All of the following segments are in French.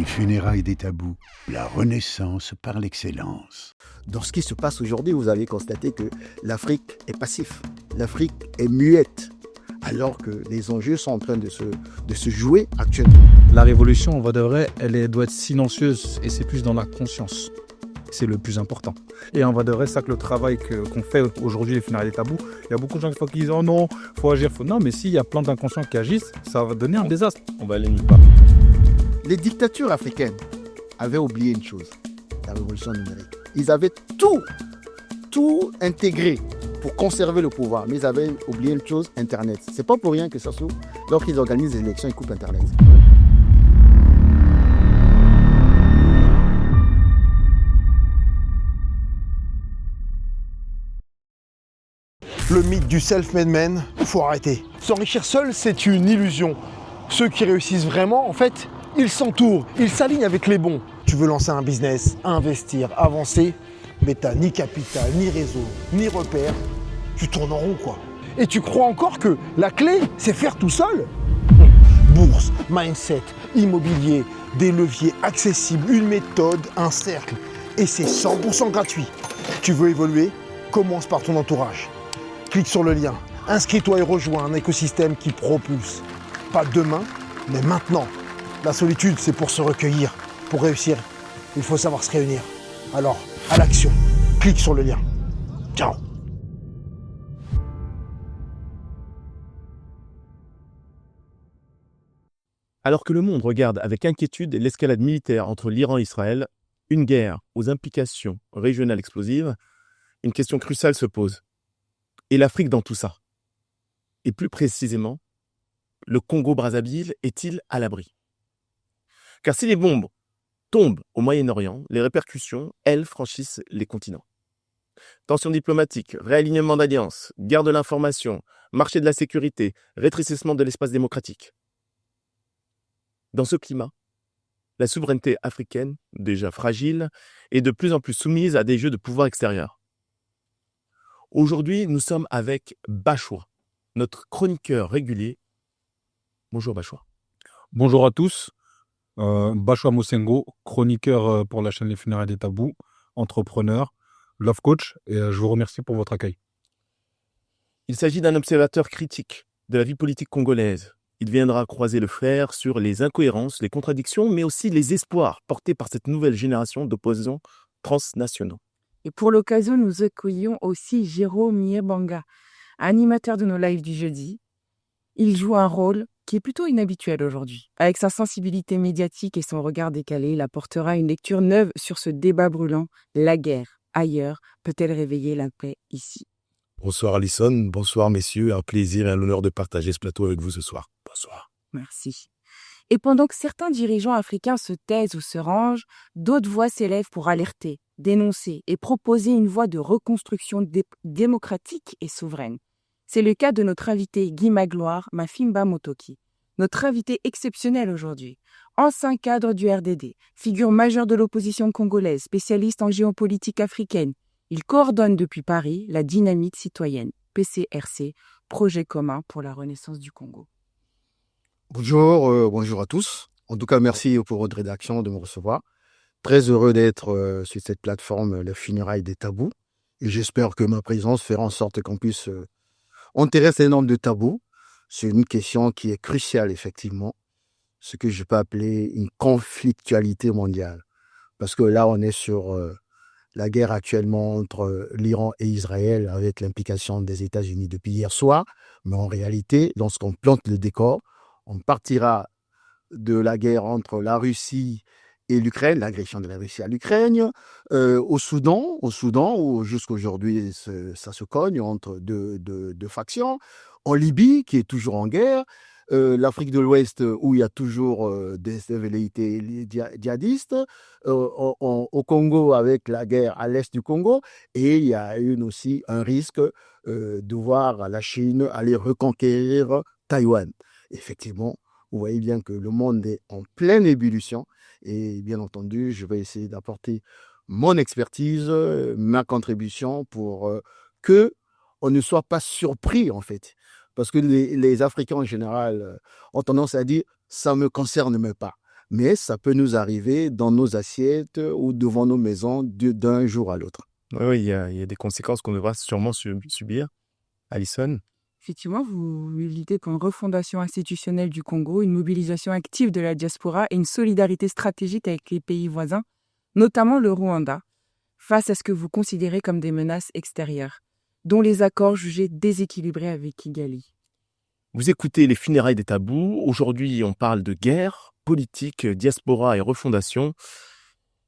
funérailles des tabous, la renaissance par l'excellence. Dans ce qui se passe aujourd'hui, vous avez constaté que l'Afrique est passive, l'Afrique est muette, alors que les enjeux sont en train de se jouer actuellement. La révolution, en vrai de vrai, doit être silencieuse et c'est plus dans la conscience. C'est le plus important. Et en vrai de vrai, c'est ça que le travail qu'on fait aujourd'hui, les funérailles des tabous, il y a beaucoup de gens qui disent « Oh non, il faut agir, Non, mais s'il y a plein d'inconscients qui agissent, ça va donner un désastre. On va aller nulle part. » Les dictatures africaines avaient oublié une chose, la révolution numérique. Ils avaient tout intégré pour conserver le pouvoir, mais ils avaient oublié une chose, Internet. C'est pas pour rien que ça s'ouvre. Lorsqu'ils organisent les élections, ils coupent Internet. Le mythe du self-made man, faut arrêter. S'enrichir seul, c'est une illusion. Ceux qui réussissent vraiment, en fait, ils s'entourent, ils s'alignent avec les bons. Tu veux lancer un business, investir, avancer, mais t'as ni capital, ni réseau, ni repère. Tu tournes en rond, quoi. Et tu crois encore que la clé, c'est faire tout seul? Bourse, mindset, immobilier, des leviers accessibles, une méthode, un cercle. Et c'est 100% gratuit. Tu veux évoluer? Commence par ton entourage. Clique sur le lien, inscris-toi et rejoins un écosystème qui propulse. Pas demain, mais maintenant. La solitude, c'est pour se recueillir. Pour réussir, il faut savoir se réunir. Alors, à l'action, clique sur le lien. Ciao. Alors que le monde regarde avec inquiétude l'escalade militaire entre l'Iran et Israël, une guerre aux implications régionales explosives, une question cruciale se pose. Et l'Afrique dans tout ça? Et plus précisément, le Congo-Brazzaville est-il à l'abri? Car si les bombes tombent au Moyen-Orient, les répercussions, elles, franchissent les continents. Tensions diplomatiques, réalignement d'alliances, guerre de l'information, marché de la sécurité, rétrécissement de l'espace démocratique. Dans ce climat, la souveraineté africaine, déjà fragile, est de plus en plus soumise à des jeux de pouvoir extérieurs. Aujourd'hui, nous sommes avec Bachoua, notre chroniqueur régulier. Bonjour Bachoua. Bonjour à tous. Bachoua Mosengo, chroniqueur pour la chaîne Les Funérailles des Tabous, entrepreneur, love coach, et je vous remercie pour votre accueil. Il s'agit d'un observateur critique de la vie politique congolaise. Il viendra croiser le fer sur les incohérences, les contradictions, mais aussi les espoirs portés par cette nouvelle génération d'opposants transnationaux. Et pour l'occasion, nous accueillons aussi Jérôme Niebanga, animateur de nos lives du jeudi. Il joue un rôle qui est plutôt inhabituel aujourd'hui. Avec sa sensibilité médiatique et son regard décalé, il apportera une lecture neuve sur ce débat brûlant. La guerre, ailleurs, peut-elle réveiller la paix ici? Bonsoir Alison, bonsoir messieurs, un plaisir et un honneur de partager ce plateau avec vous ce soir. Bonsoir. Merci. Et pendant que certains dirigeants africains se taisent ou se rangent, d'autres voix s'élèvent pour alerter, dénoncer et proposer une voie de reconstruction démocratique et souveraine. C'est le cas de notre invité Guy Magloire Mafimba Motoki, notre invité exceptionnel aujourd'hui. Ancien cadre du RDD, figure majeure de l'opposition congolaise, spécialiste en géopolitique africaine. Il coordonne depuis Paris la Dynamique citoyenne, PCRC, projet commun pour la renaissance du Congo. Bonjour à tous. En tout cas, merci pour votre rédaction de me recevoir. Très heureux d'être sur cette plateforme, Les Funérailles des Tabous. Et j'espère que ma présence fera en sorte qu'on puisse enterrer ces normes de tabous. C'est une question qui est cruciale, effectivement. Ce que je peux appeler une conflictualité mondiale. Parce que là, on est sur la guerre actuellement entre l'Iran et Israël avec l'implication des États-Unis depuis hier soir. Mais en réalité, lorsqu'on plante le décor, on partira de la guerre entre la Russie et l'Ukraine, l'agression de la Russie à l'Ukraine, au Soudan, où jusqu'aujourd'hui ça se cogne entre deux factions, en Libye, qui est toujours en guerre, l'Afrique de l'Ouest, où il y a toujours des velléités djihadistes, au Congo avec la guerre à l'est du Congo, et il y a aussi un risque de voir la Chine aller reconquérir Taïwan. Effectivement, vous voyez bien que le monde est en pleine ébullition et bien entendu, je vais essayer d'apporter mon expertise, ma contribution pour que on ne soit pas surpris en fait. Parce que les Africains en général ont tendance à dire « ça ne me concerne même pas ». mais ça peut nous arriver dans nos assiettes ou devant nos maisons d'un jour à l'autre. Oui, il y a des conséquences qu'on devra sûrement subir. Alison? Effectivement, vous militez pour une refondation institutionnelle du Congo, une mobilisation active de la diaspora et une solidarité stratégique avec les pays voisins, notamment le Rwanda, face à ce que vous considérez comme des menaces extérieures, dont les accords jugés déséquilibrés avec Kigali. Vous écoutez les funérailles des tabous. Aujourd'hui, on parle de guerre, politique, diaspora et refondation.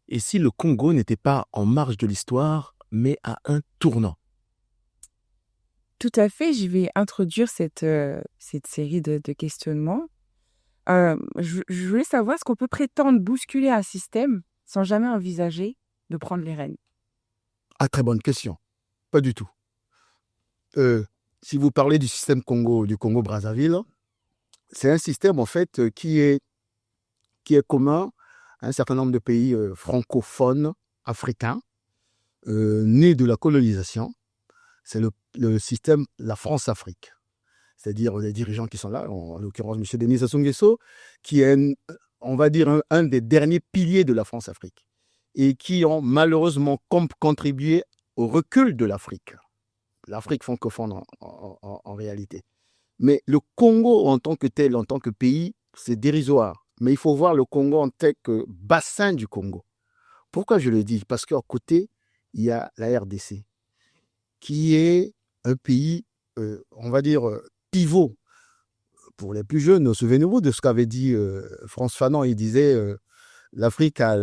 Et si le Congo n'était pas en marge de l'histoire, mais à un tournant? Tout à fait, je vais introduire cette série de questionnements. Je voulais savoir, est-ce qu'on peut prétendre bousculer un système sans jamais envisager de prendre les rênes? Ah, très bonne question. Pas du tout. Si vous parlez du système du Congo-Brazzaville, c'est un système en fait qui est commun à un certain nombre de pays francophones africains nés de la colonisation. C'est le système la France-Afrique. C'est-à-dire les dirigeants qui sont là, en l'occurrence M. Denis Sassou Nguesso, qui est, on va dire, un des derniers piliers de la France-Afrique et qui ont malheureusement contribué au recul de l'Afrique francophone en réalité. Mais le Congo en tant que tel, en tant que pays, c'est dérisoire. Mais il faut voir le Congo en tant que bassin du Congo. Pourquoi je le dis? Parce qu'à côté, il y a la RDC, qui est un pays, on va dire, pivot. Pour les plus jeunes, souvenez-vous de ce qu'avait dit Frantz Fanon. Il disait l'Afrique a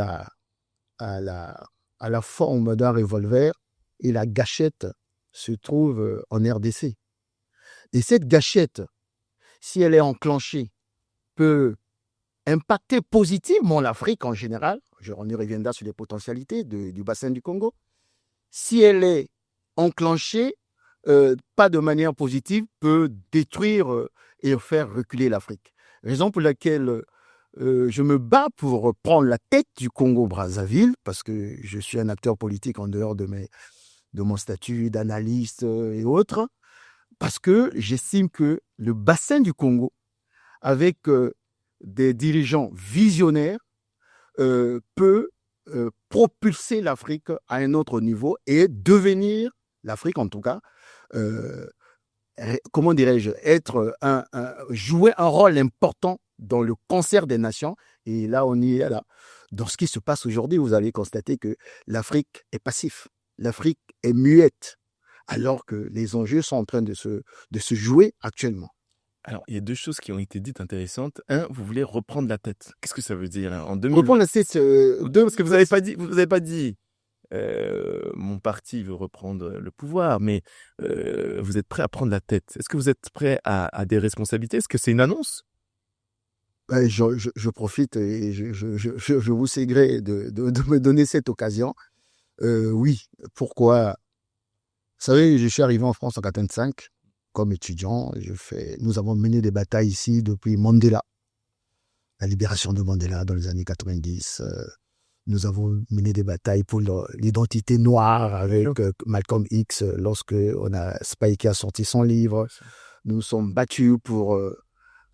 la forme d'un revolver et la gâchette se trouve en RDC. Et cette gâchette, si elle est enclenchée, peut impacter positivement l'Afrique en général. On y reviendra sur les potentialités du bassin du Congo. Si elle est enclenchée, pas de manière positive, peut détruire et faire reculer l'Afrique. Raison pour laquelle je me bats pour prendre la tête du Congo-Brazzaville, parce que je suis un acteur politique en dehors de mon statut d'analyste et autres, parce que j'estime que le bassin du Congo, avec des dirigeants visionnaires, peut propulser l'Afrique à un autre niveau et devenir, l'Afrique en tout cas, comment dirais-je, jouer un rôle important dans le concert des nations. Et là, on y est là. Dans ce qui se passe aujourd'hui, vous allez constater que l'Afrique est passive, l'Afrique est muette, alors que les enjeux sont en train de se jouer actuellement. Alors, il y a deux choses qui ont été dites intéressantes. Un, vous voulez reprendre la tête. Qu'est-ce que ça veut dire en 2000... Reprendre la tête. Parce que vous n'avez pas dit. Mon parti veut reprendre le pouvoir, mais vous êtes prêt à prendre la tête. Est-ce que vous êtes prêt à des responsabilités? Est-ce que c'est une annonce? Je profite et je vous sais gré de me donner cette occasion. Oui, pourquoi? Vous savez, je suis arrivé en France en 1985 comme étudiant. Nous avons mené des batailles ici depuis Mandela, la libération de Mandela dans les années 90. Nous avons mené des batailles pour l'identité noire avec Malcolm X lorsque Spike a sorti son livre. Nous nous sommes battus pour,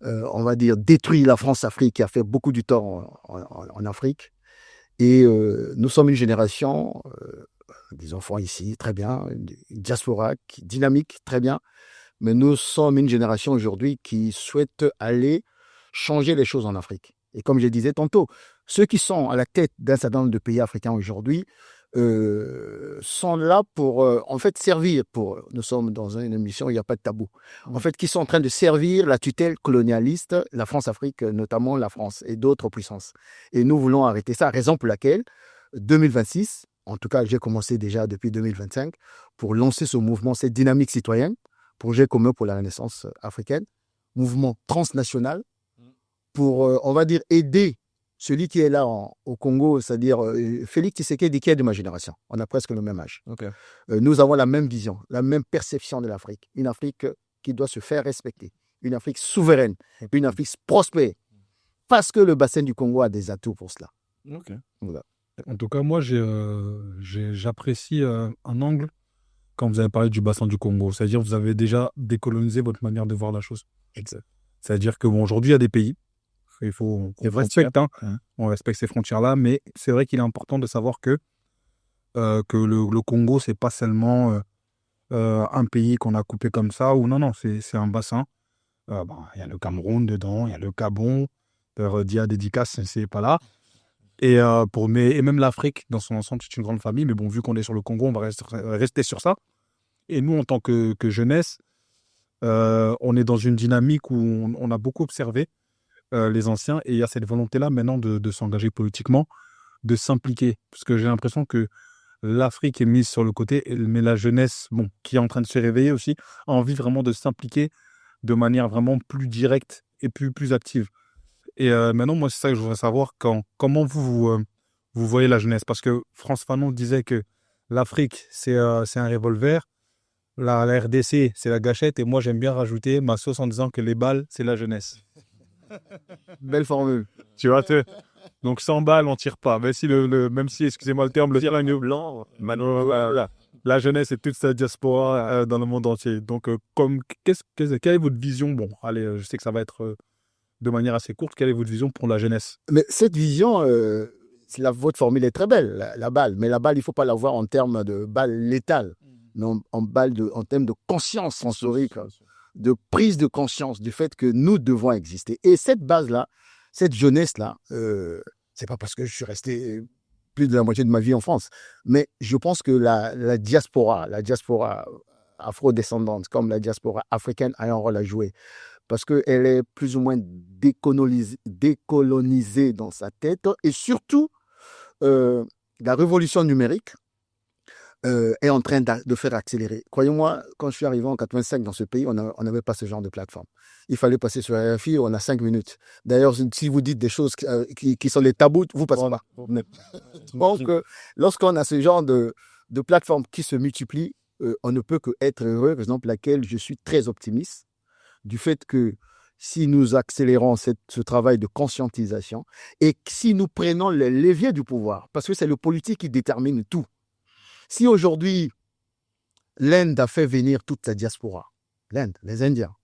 on va dire, détruire la France-Afrique qui a fait beaucoup du tort en Afrique. Et nous sommes une génération, des enfants ici, très bien, une diaspora dynamique, très bien. Mais nous sommes une génération aujourd'hui qui souhaite aller changer les choses en Afrique. Et comme je disais tantôt, ceux qui sont à la tête d'un certain nombre de pays africains aujourd'hui sont là pour, en fait, servir pour... Nous sommes dans une émission où il n'y a pas de tabou. En fait, qui sont en train de servir la tutelle colonialiste, la France-Afrique, notamment la France et d'autres puissances. Et nous voulons arrêter ça, raison pour laquelle 2026, en tout cas, j'ai commencé déjà depuis 2025, pour lancer ce mouvement, cette dynamique citoyenne, projet commun pour la Renaissance africaine, mouvement transnational, pour, on va dire, aider celui qui est là au Congo, c'est-à-dire Félix Tshisekedi, qui est de ma génération. On a presque le même âge. Okay. Nous avons la même vision, la même perception de l'Afrique. Une Afrique qui doit se faire respecter. Une Afrique souveraine, une Afrique prospère. Parce que le bassin du Congo a des atouts pour cela. Okay. Voilà. En tout cas, moi, j'apprécie un angle quand vous avez parlé du bassin du Congo. C'est-à-dire que vous avez déjà décolonisé votre manière de voir la chose. Exact. C'est-à-dire qu'aujourd'hui, il y a des pays On respecte, hein, on respecte ces frontières-là, mais c'est vrai qu'il est important de savoir que le Congo, c'est pas seulement un pays qu'on a coupé comme ça, ou non, c'est un bassin. Il y a le Cameroun dedans, il y a le Gabon, Dia dédicace, c'est pas là. Et même l'Afrique, dans son ensemble, c'est une grande famille. Mais bon, vu qu'on est sur le Congo, on va rester sur ça. Et nous, en tant que jeunesse, on est dans une dynamique où on a beaucoup observé les anciens. Et il y a cette volonté-là maintenant de s'engager politiquement, de s'impliquer. Parce que j'ai l'impression que l'Afrique est mise sur le côté, mais la jeunesse, qui est en train de se réveiller aussi, a envie vraiment de s'impliquer de manière vraiment plus directe et plus active. Et maintenant, moi, c'est ça que je voudrais savoir. Comment vous voyez la jeunesse? Parce que France Fanon disait que l'Afrique, c'est un revolver. La RDC, c'est la gâchette. Et moi, j'aime bien rajouter ma sauce en disant que les balles, c'est la jeunesse. Belle formule. Tu vois, donc 100 balles, on tire pas. Même si, excusez-moi le terme, le tir blanc, la jeunesse et toute sa diaspora dans le monde entier. Donc, quelle est votre vision? Bon, allez, je sais que ça va être de manière assez courte. Quelle est votre vision pour la jeunesse? Mais cette vision, votre formule est très belle, la balle. Mais la balle, il ne faut pas la voir en termes de balle létale, mais en termes de conscience sensorique, de prise de conscience du fait que nous devons exister. Et cette base-là, cette jeunesse-là, c'est pas parce que je suis resté plus de la moitié de ma vie en France, mais je pense que la diaspora afro-descendante, comme la diaspora africaine, a un rôle à jouer. Parce qu'elle est plus ou moins décolonisée dans sa tête. Et surtout, la révolution numérique est en train de faire accélérer. Croyez-moi, quand je suis arrivé en 85 dans ce pays, on n'avait pas ce genre de plateforme. Il fallait passer sur RFI, on a 5 minutes. D'ailleurs, si vous dites des choses qui sont des tabous, vous passez pas. Donc, lorsqu'on a ce genre de plateforme qui se multiplie, on ne peut qu'être heureux, par exemple, laquelle je suis très optimiste, du fait que si nous accélérons ce travail de conscientisation et si nous prenons les leviers du pouvoir, parce que c'est le politique qui détermine tout. Si aujourd'hui, l'Inde a fait venir toute sa diaspora, l'Inde, les Indiens,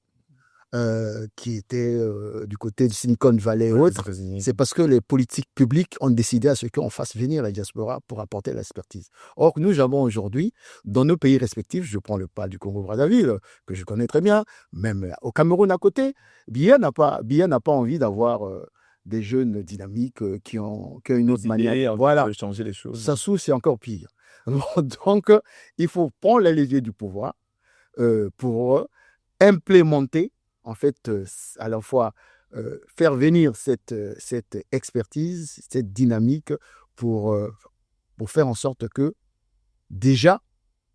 qui étaient du côté du Silicon Valley et autres, c'est parce que les politiques publiques ont décidé à ce qu'on fasse venir la diaspora pour apporter l'expertise. Or, nous avons aujourd'hui, dans nos pays respectifs, je prends le cas du Congo-Brazzaville, que je connais très bien, même au Cameroun à côté, Biya n'a pas envie d'avoir des jeunes dynamiques qui ont une autre manière. Voilà, changer les choses. Sassou, c'est encore pire. Donc, il faut prendre les leviers du pouvoir pour implémenter, en fait, à la fois faire venir cette expertise, cette dynamique pour faire en sorte que, déjà,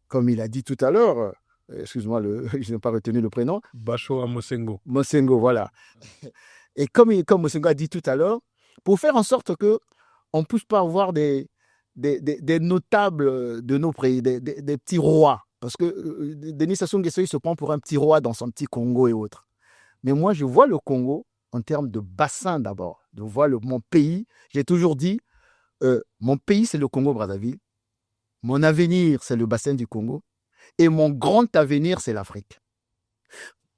comme il a dit tout à l'heure, excuse-moi, je n'ai pas retenu le prénom. Bacho Mosengo. Mosengo, voilà. Et comme Mosengo a dit tout à l'heure, pour faire en sorte qu'on ne puisse pas avoir des notables de nos pays, des petits rois. Parce que Denis Sassou Nguesso, il se prend pour un petit roi dans son petit Congo et autres. Mais moi, je vois le Congo en termes de bassin d'abord. Je vois mon pays. J'ai toujours dit, mon pays, c'est le Congo-Brazzaville. Mon avenir, c'est le bassin du Congo. Et mon grand avenir, c'est l'Afrique.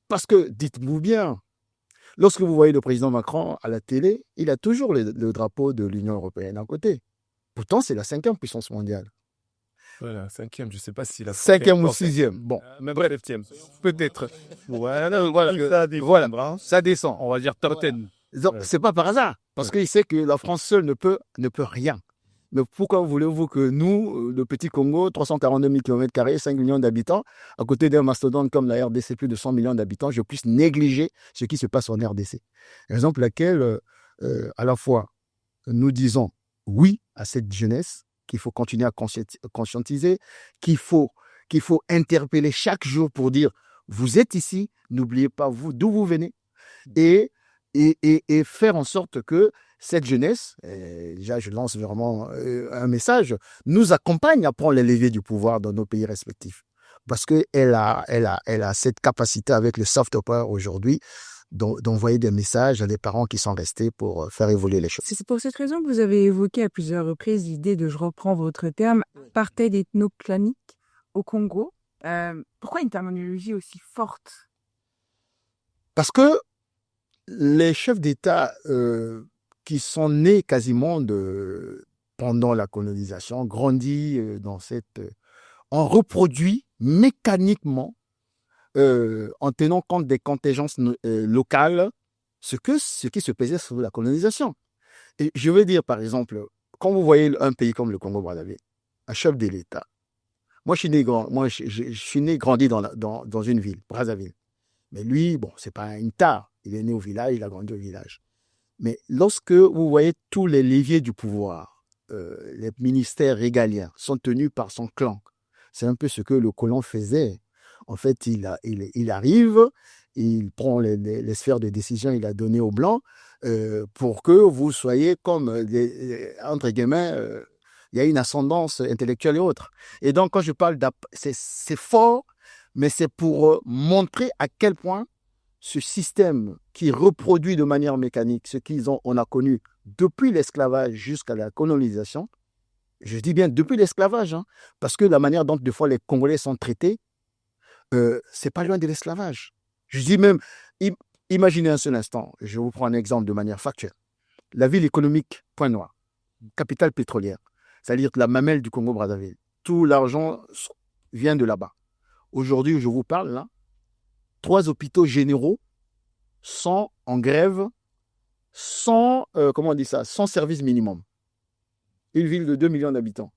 Parce que, dites-vous bien, lorsque vous voyez le président Macron à la télé, il a toujours le drapeau de l'Union européenne à côté. Pourtant, c'est la 5e puissance mondiale. Voilà, 5e, je ne sais pas si la 5e ou 6e. Bon, même 7e. peut-être. Voilà, ça descend. on va dire top 10. Donc, c'est pas par hasard. Parce qu'il sait que la France seule ne peut rien. Mais pourquoi voulez-vous que nous, le petit Congo, 342 000 km², 5 millions d'habitants, à côté d'un mastodonte comme la RDC, plus de 100 millions d'habitants, je puisse négliger ce qui se passe en RDC? Raison pour laquelle, à la fois, nous disons oui à cette jeunesse, qu'il faut continuer à conscientiser, qu'il faut interpeller chaque jour pour dire vous êtes ici, n'oubliez pas d'où vous venez, et faire en sorte que cette jeunesse, déjà je lance vraiment un message, nous accompagne à prendre les leviers du pouvoir dans nos pays respectifs. Parce qu'elle a cette capacité avec le soft power aujourd'hui d'envoyer des messages à des parents qui sont restés pour faire évoluer les choses. C'est pour cette raison que vous avez évoqué à plusieurs reprises l'idée de, je reprends votre terme, apartheid ethnoplanique au Congo. Pourquoi une terminologie aussi forte? Parce que les chefs d'État qui sont nés quasiment pendant la colonisation, grandis ont reproduit mécaniquement, en tenant compte des contingences locales, ce qui se faisait sous la colonisation. Et je veux dire, par exemple, quand vous voyez un pays comme le Congo-Brazzaville, un chef de l'État, moi, je suis né, grandi dans une ville, Brazzaville. Mais lui, bon, c'est pas une tare. Il est né au village, il a grandi au village. Mais lorsque vous voyez tous les leviers du pouvoir, les ministères régaliens sont tenus par son clan, c'est un peu ce que le colon faisait. En fait, il arrive, il prend les sphères de décision, il a donné aux Blancs pour que vous soyez comme, entre guillemets, il y a une ascendance intellectuelle et autre. Et donc, quand je parle c'est fort, mais c'est pour montrer à quel point ce système qui reproduit de manière mécanique ce qu'on a connu depuis l'esclavage jusqu'à la colonisation, je dis bien depuis l'esclavage, hein, parce que la manière dont des fois les Congolais sont traités, c'est pas loin de l'esclavage. Je dis même, imaginez un seul instant, je vous prends un exemple de manière factuelle. La ville économique Pointe-Noire, capitale pétrolière, c'est-à-dire la mamelle du Congo-Brazzaville. Tout l'argent vient de là-bas. Aujourd'hui, je vous parle là, 3 hôpitaux généraux sont en grève sans service minimum. Une ville de 2 millions d'habitants.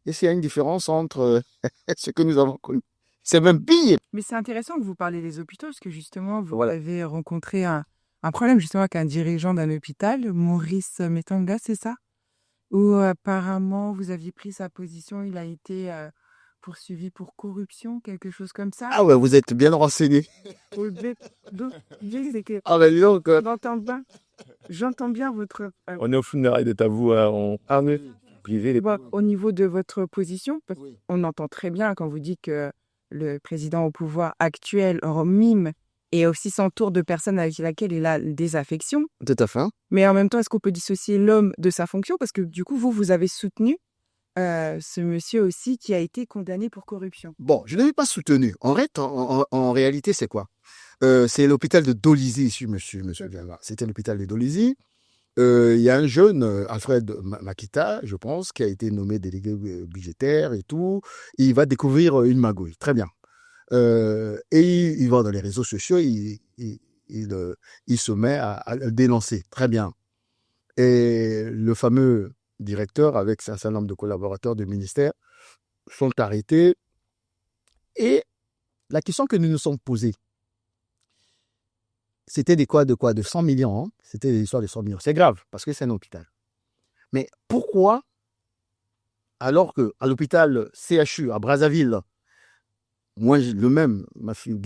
Et s'il y a une différence entre ce que nous avons connu, c'est même pire. Mais c'est intéressant que vous parlez des hôpitaux, parce que justement, vous Voilà. avez rencontré un problème justement avec un dirigeant d'un hôpital, Maurice Metanga, c'est ça? Où apparemment, vous aviez pris sa position, il a été poursuivi pour corruption, quelque chose comme ça. Ah ouais, vous êtes bien renseigné. Ah ben dis donc. J'entends bien votre... On est au funérailles de Tabou en privé. Au niveau de votre position, parce Oui. on entend très bien quand vous dites que le président au pouvoir actuel mime et aussi s'entoure de personnes avec lesquelles il a des affections. Tout à fait. Mais en même temps, est-ce qu'on peut dissocier l'homme de sa fonction? Parce que du coup, vous avez soutenu ce monsieur aussi qui a été condamné pour corruption. Bon, je ne l'ai pas soutenu. En réalité, c'est quoi? C'est l'hôpital de Dolisie, si je me souviens bien. C'était l'hôpital de Dolisie. Il y a un jeune, Alfred Makita, je pense, qui a été nommé délégué budgétaire et tout. Il va découvrir une magouille. Très bien. Et il va dans les réseaux sociaux, il se met à le dénoncer. Très bien. Et le fameux directeur, avec un certain nombre de collaborateurs du ministère, sont arrêtés. Et la question que nous nous sommes posée, c'était de 100 millions. Hein. C'était des histoires de 100 millions. C'est grave, parce que c'est un hôpital. Mais pourquoi, alors qu'à l'hôpital CHU à Brazzaville, moi, ma fille,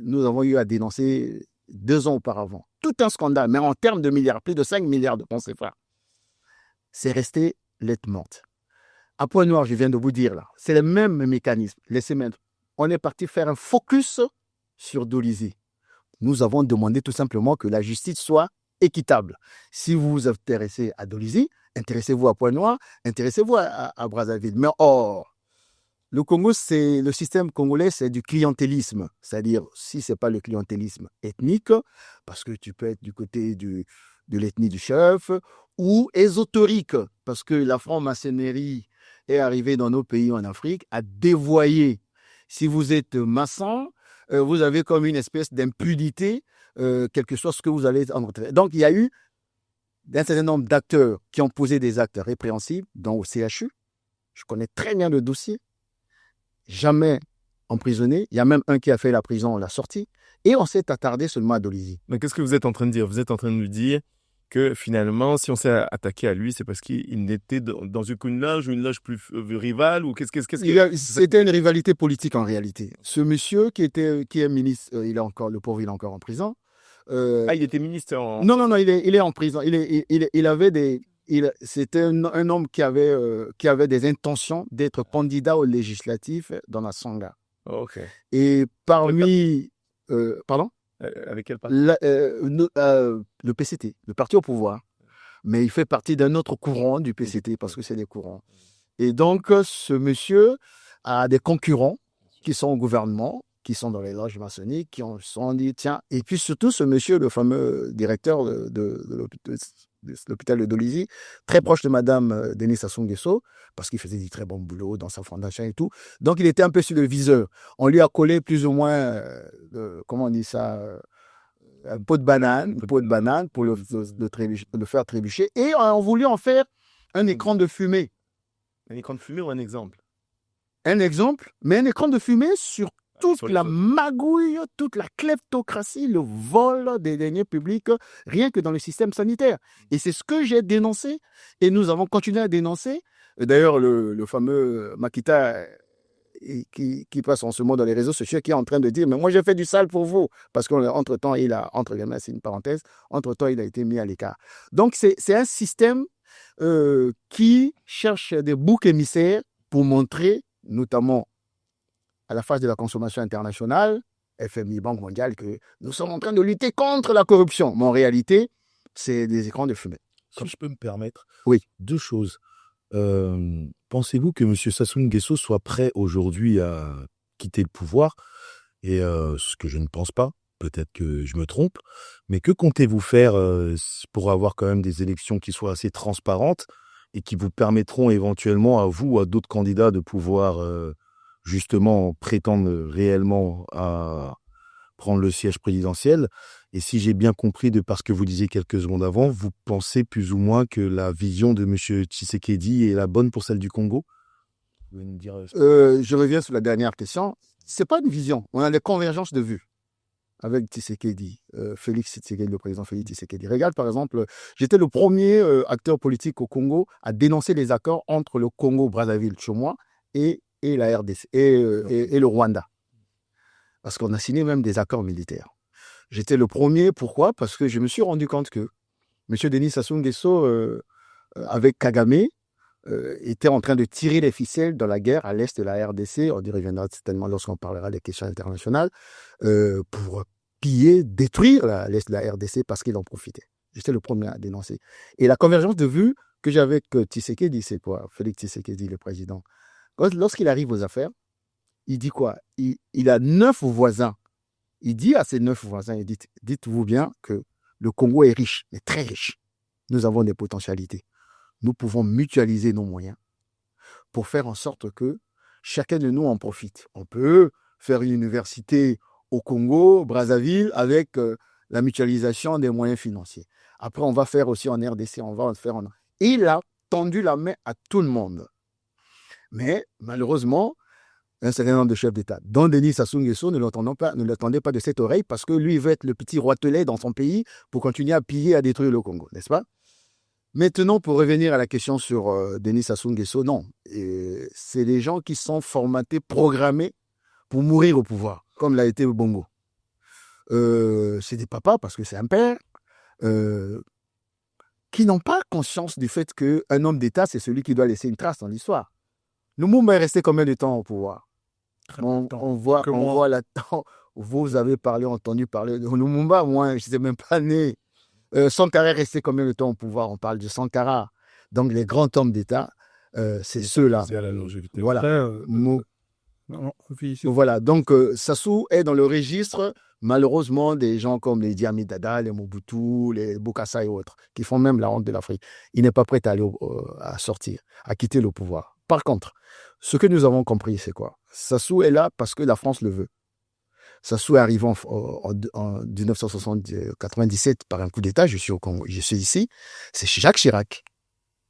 nous avons eu à dénoncer 2 ans auparavant. Tout un scandale, mais en termes de milliards, plus de 5 milliards de francs CFA. C'est resté lettre morte. À Pointe-Noire, je viens de vous dire là, c'est le même mécanisme. Laissez-moi. On est parti faire un focus sur Dolisie. Nous avons demandé tout simplement que la justice soit équitable. Si vous vous intéressez à Dolisie, intéressez-vous à Pointe-Noire, intéressez-vous à Brazzaville. Mais le Congo, le système congolais, c'est du clientélisme. C'est-à-dire, si ce n'est pas le clientélisme ethnique, parce que tu peux être du côté de l'ethnie du chef, ou ésotérique, parce que la franc-maçonnerie est arrivée dans nos pays en Afrique à dévoyer. Si vous êtes maçon, vous avez comme une espèce d'impunité, quel que soit ce que vous allez rencontrer. Donc, il y a eu un certain nombre d'acteurs qui ont posé des actes répréhensibles, dont au CHU. Je connais très bien le dossier. Jamais emprisonné. Il y a même un qui a fait la prison, on l'a sorti. Et on s'est attardé seulement à Dolisie. Mais qu'est-ce que vous êtes en train de dire? Vous êtes en train de nous dire que finalement, si on s'est attaqué à lui, c'est parce qu'il était dans une loge ou une loge plus rivale ou qu'est-ce que... C'était une rivalité politique en réalité. Ce monsieur qui est ministre, le pauvre, il est encore en prison. il était ministre en... Non, il est en prison. C'était un homme qui avait des intentions d'être candidat aux législatives dans la Sangha. Ok. Et parmi... pardon? Avec quel parti? Le PCT, le parti au pouvoir. Mais il fait partie d'un autre courant du PCT, parce que c'est des courants. Et donc, ce monsieur a des concurrents qui sont au gouvernement, qui sont dans les loges maçonniques, qui se sont dit, tiens, et puis surtout ce monsieur, le fameux directeur de l'hôpital de Dolisie, très proche de Madame Denis Sassou Nguesso, parce qu'il faisait du très bon boulot dans sa fondation et tout. Donc, il était un peu sur le viseur. On lui a collé plus ou moins, comment on dit ça, un pot de banane pour le faire trébucher. Et on a voulu en faire un écran de fumée. Un écran de fumée ou un exemple? Un exemple, mais un écran de fumée sur toute sur la les autres. magouille, toute la kleptocratie, le vol des deniers publics, rien que dans le système sanitaire. Et c'est ce que j'ai dénoncé, et nous avons continué à dénoncer. D'ailleurs, le fameux Makita, qui passe en ce moment dans les réseaux sociaux, qui est en train de dire, mais moi j'ai fait du sale pour vous, parce qu'entre-temps, entre guillemets, c'est une parenthèse, entre-temps, il a été mis à l'écart. Donc, c'est un système qui cherche des boucs émissaires pour montrer, notamment à la face de la consommation internationale, FMI, Banque mondiale, que nous sommes en train de lutter contre la corruption. Mais en réalité, c'est des écrans de fumée. Si je peux me permettre, Oui. 2 choses. Pensez-vous que M. Sassou Nguesso soit prêt aujourd'hui à quitter le pouvoir? Et ce que je ne pense pas, peut-être que je me trompe, mais que comptez-vous faire pour avoir quand même des élections qui soient assez transparentes et qui vous permettront éventuellement à vous ou à d'autres candidats de pouvoir justement prétendre réellement à prendre le siège présidentiel? Et si j'ai bien compris de par ce que vous disiez quelques secondes avant, vous pensez plus ou moins que la vision de M. Tshisekedi est la bonne pour celle du Congo? Vous pouvez nous dire Je reviens sur la dernière question. Ce n'est pas une vision. On a des convergences de vues avec Tshisekedi, Félix Tshisekedi, le président Félix Tshisekedi. Regarde, par exemple, j'étais le premier acteur politique au Congo à dénoncer les accords entre le Congo-Brazzaville, Tchomwa, et la RDC, et le Rwanda. Parce qu'on a signé même des accords militaires. J'étais le premier, pourquoi? Parce que je me suis rendu compte que M. Denis Sassou Nguesso, avec Kagame, était en train de tirer les ficelles dans la guerre à l'est de la RDC. On y reviendra certainement lorsqu'on parlera des questions internationales, pour piller, détruire l'est de la RDC parce qu'il en profitait. J'étais le premier à dénoncer. Et la convergence de vues que j'avais avec Tshisekedi, c'est quoi? Félix Tshisekedi, le président. Lorsqu'il arrive aux affaires, il dit quoi? Il a 9 voisins. Il dit à ses 9 voisins, dites-vous bien que le Congo est riche, mais très riche. Nous avons des potentialités. Nous pouvons mutualiser nos moyens pour faire en sorte que chacun de nous en profite. On peut faire une université au Congo, Brazzaville, avec la mutualisation des moyens financiers. Après, on va faire aussi en RDC, on va en faire en... Il a tendu la main à tout le monde. Mais malheureusement, un certain nombre de chefs d'État, dont Denis Sassou Nguesso, ne l'attendaient pas de cette oreille parce que lui, il veut être le petit roitelet dans son pays pour continuer à piller, à détruire le Congo, n'est-ce pas? Maintenant, pour revenir à la question sur Denis Sassou Nguesso, non. C'est des gens qui sont formatés, programmés pour mourir au pouvoir, comme l'a été Bongo. C'est des papas, parce que c'est un père, qui n'ont pas conscience du fait qu'un homme d'État, c'est celui qui doit laisser une trace dans l'histoire. Lumumba est resté combien de temps au pouvoir? On voit là-dedans, vous avez entendu parler de Lumumba, moi, je n'étais même pas né. Sankara est resté combien de temps au pouvoir? On parle de Sankara. Donc, les grands hommes d'État, c'est ceux-là. C'est à la longévité. Voilà. Après, Voilà. Donc, Sassou est dans le registre, malheureusement, des gens comme les Diami Dada, les Mobutu, les Bokassa et autres, qui font même la honte de l'Afrique. Il n'est pas prêt à aller à sortir, à quitter le pouvoir. Par contre, ce que nous avons compris, c'est quoi? Sassou est là parce que la France le veut. Sassou est arrivé en 1997 par un coup d'État. Je suis au Congo, je suis ici. C'est Jacques Chirac.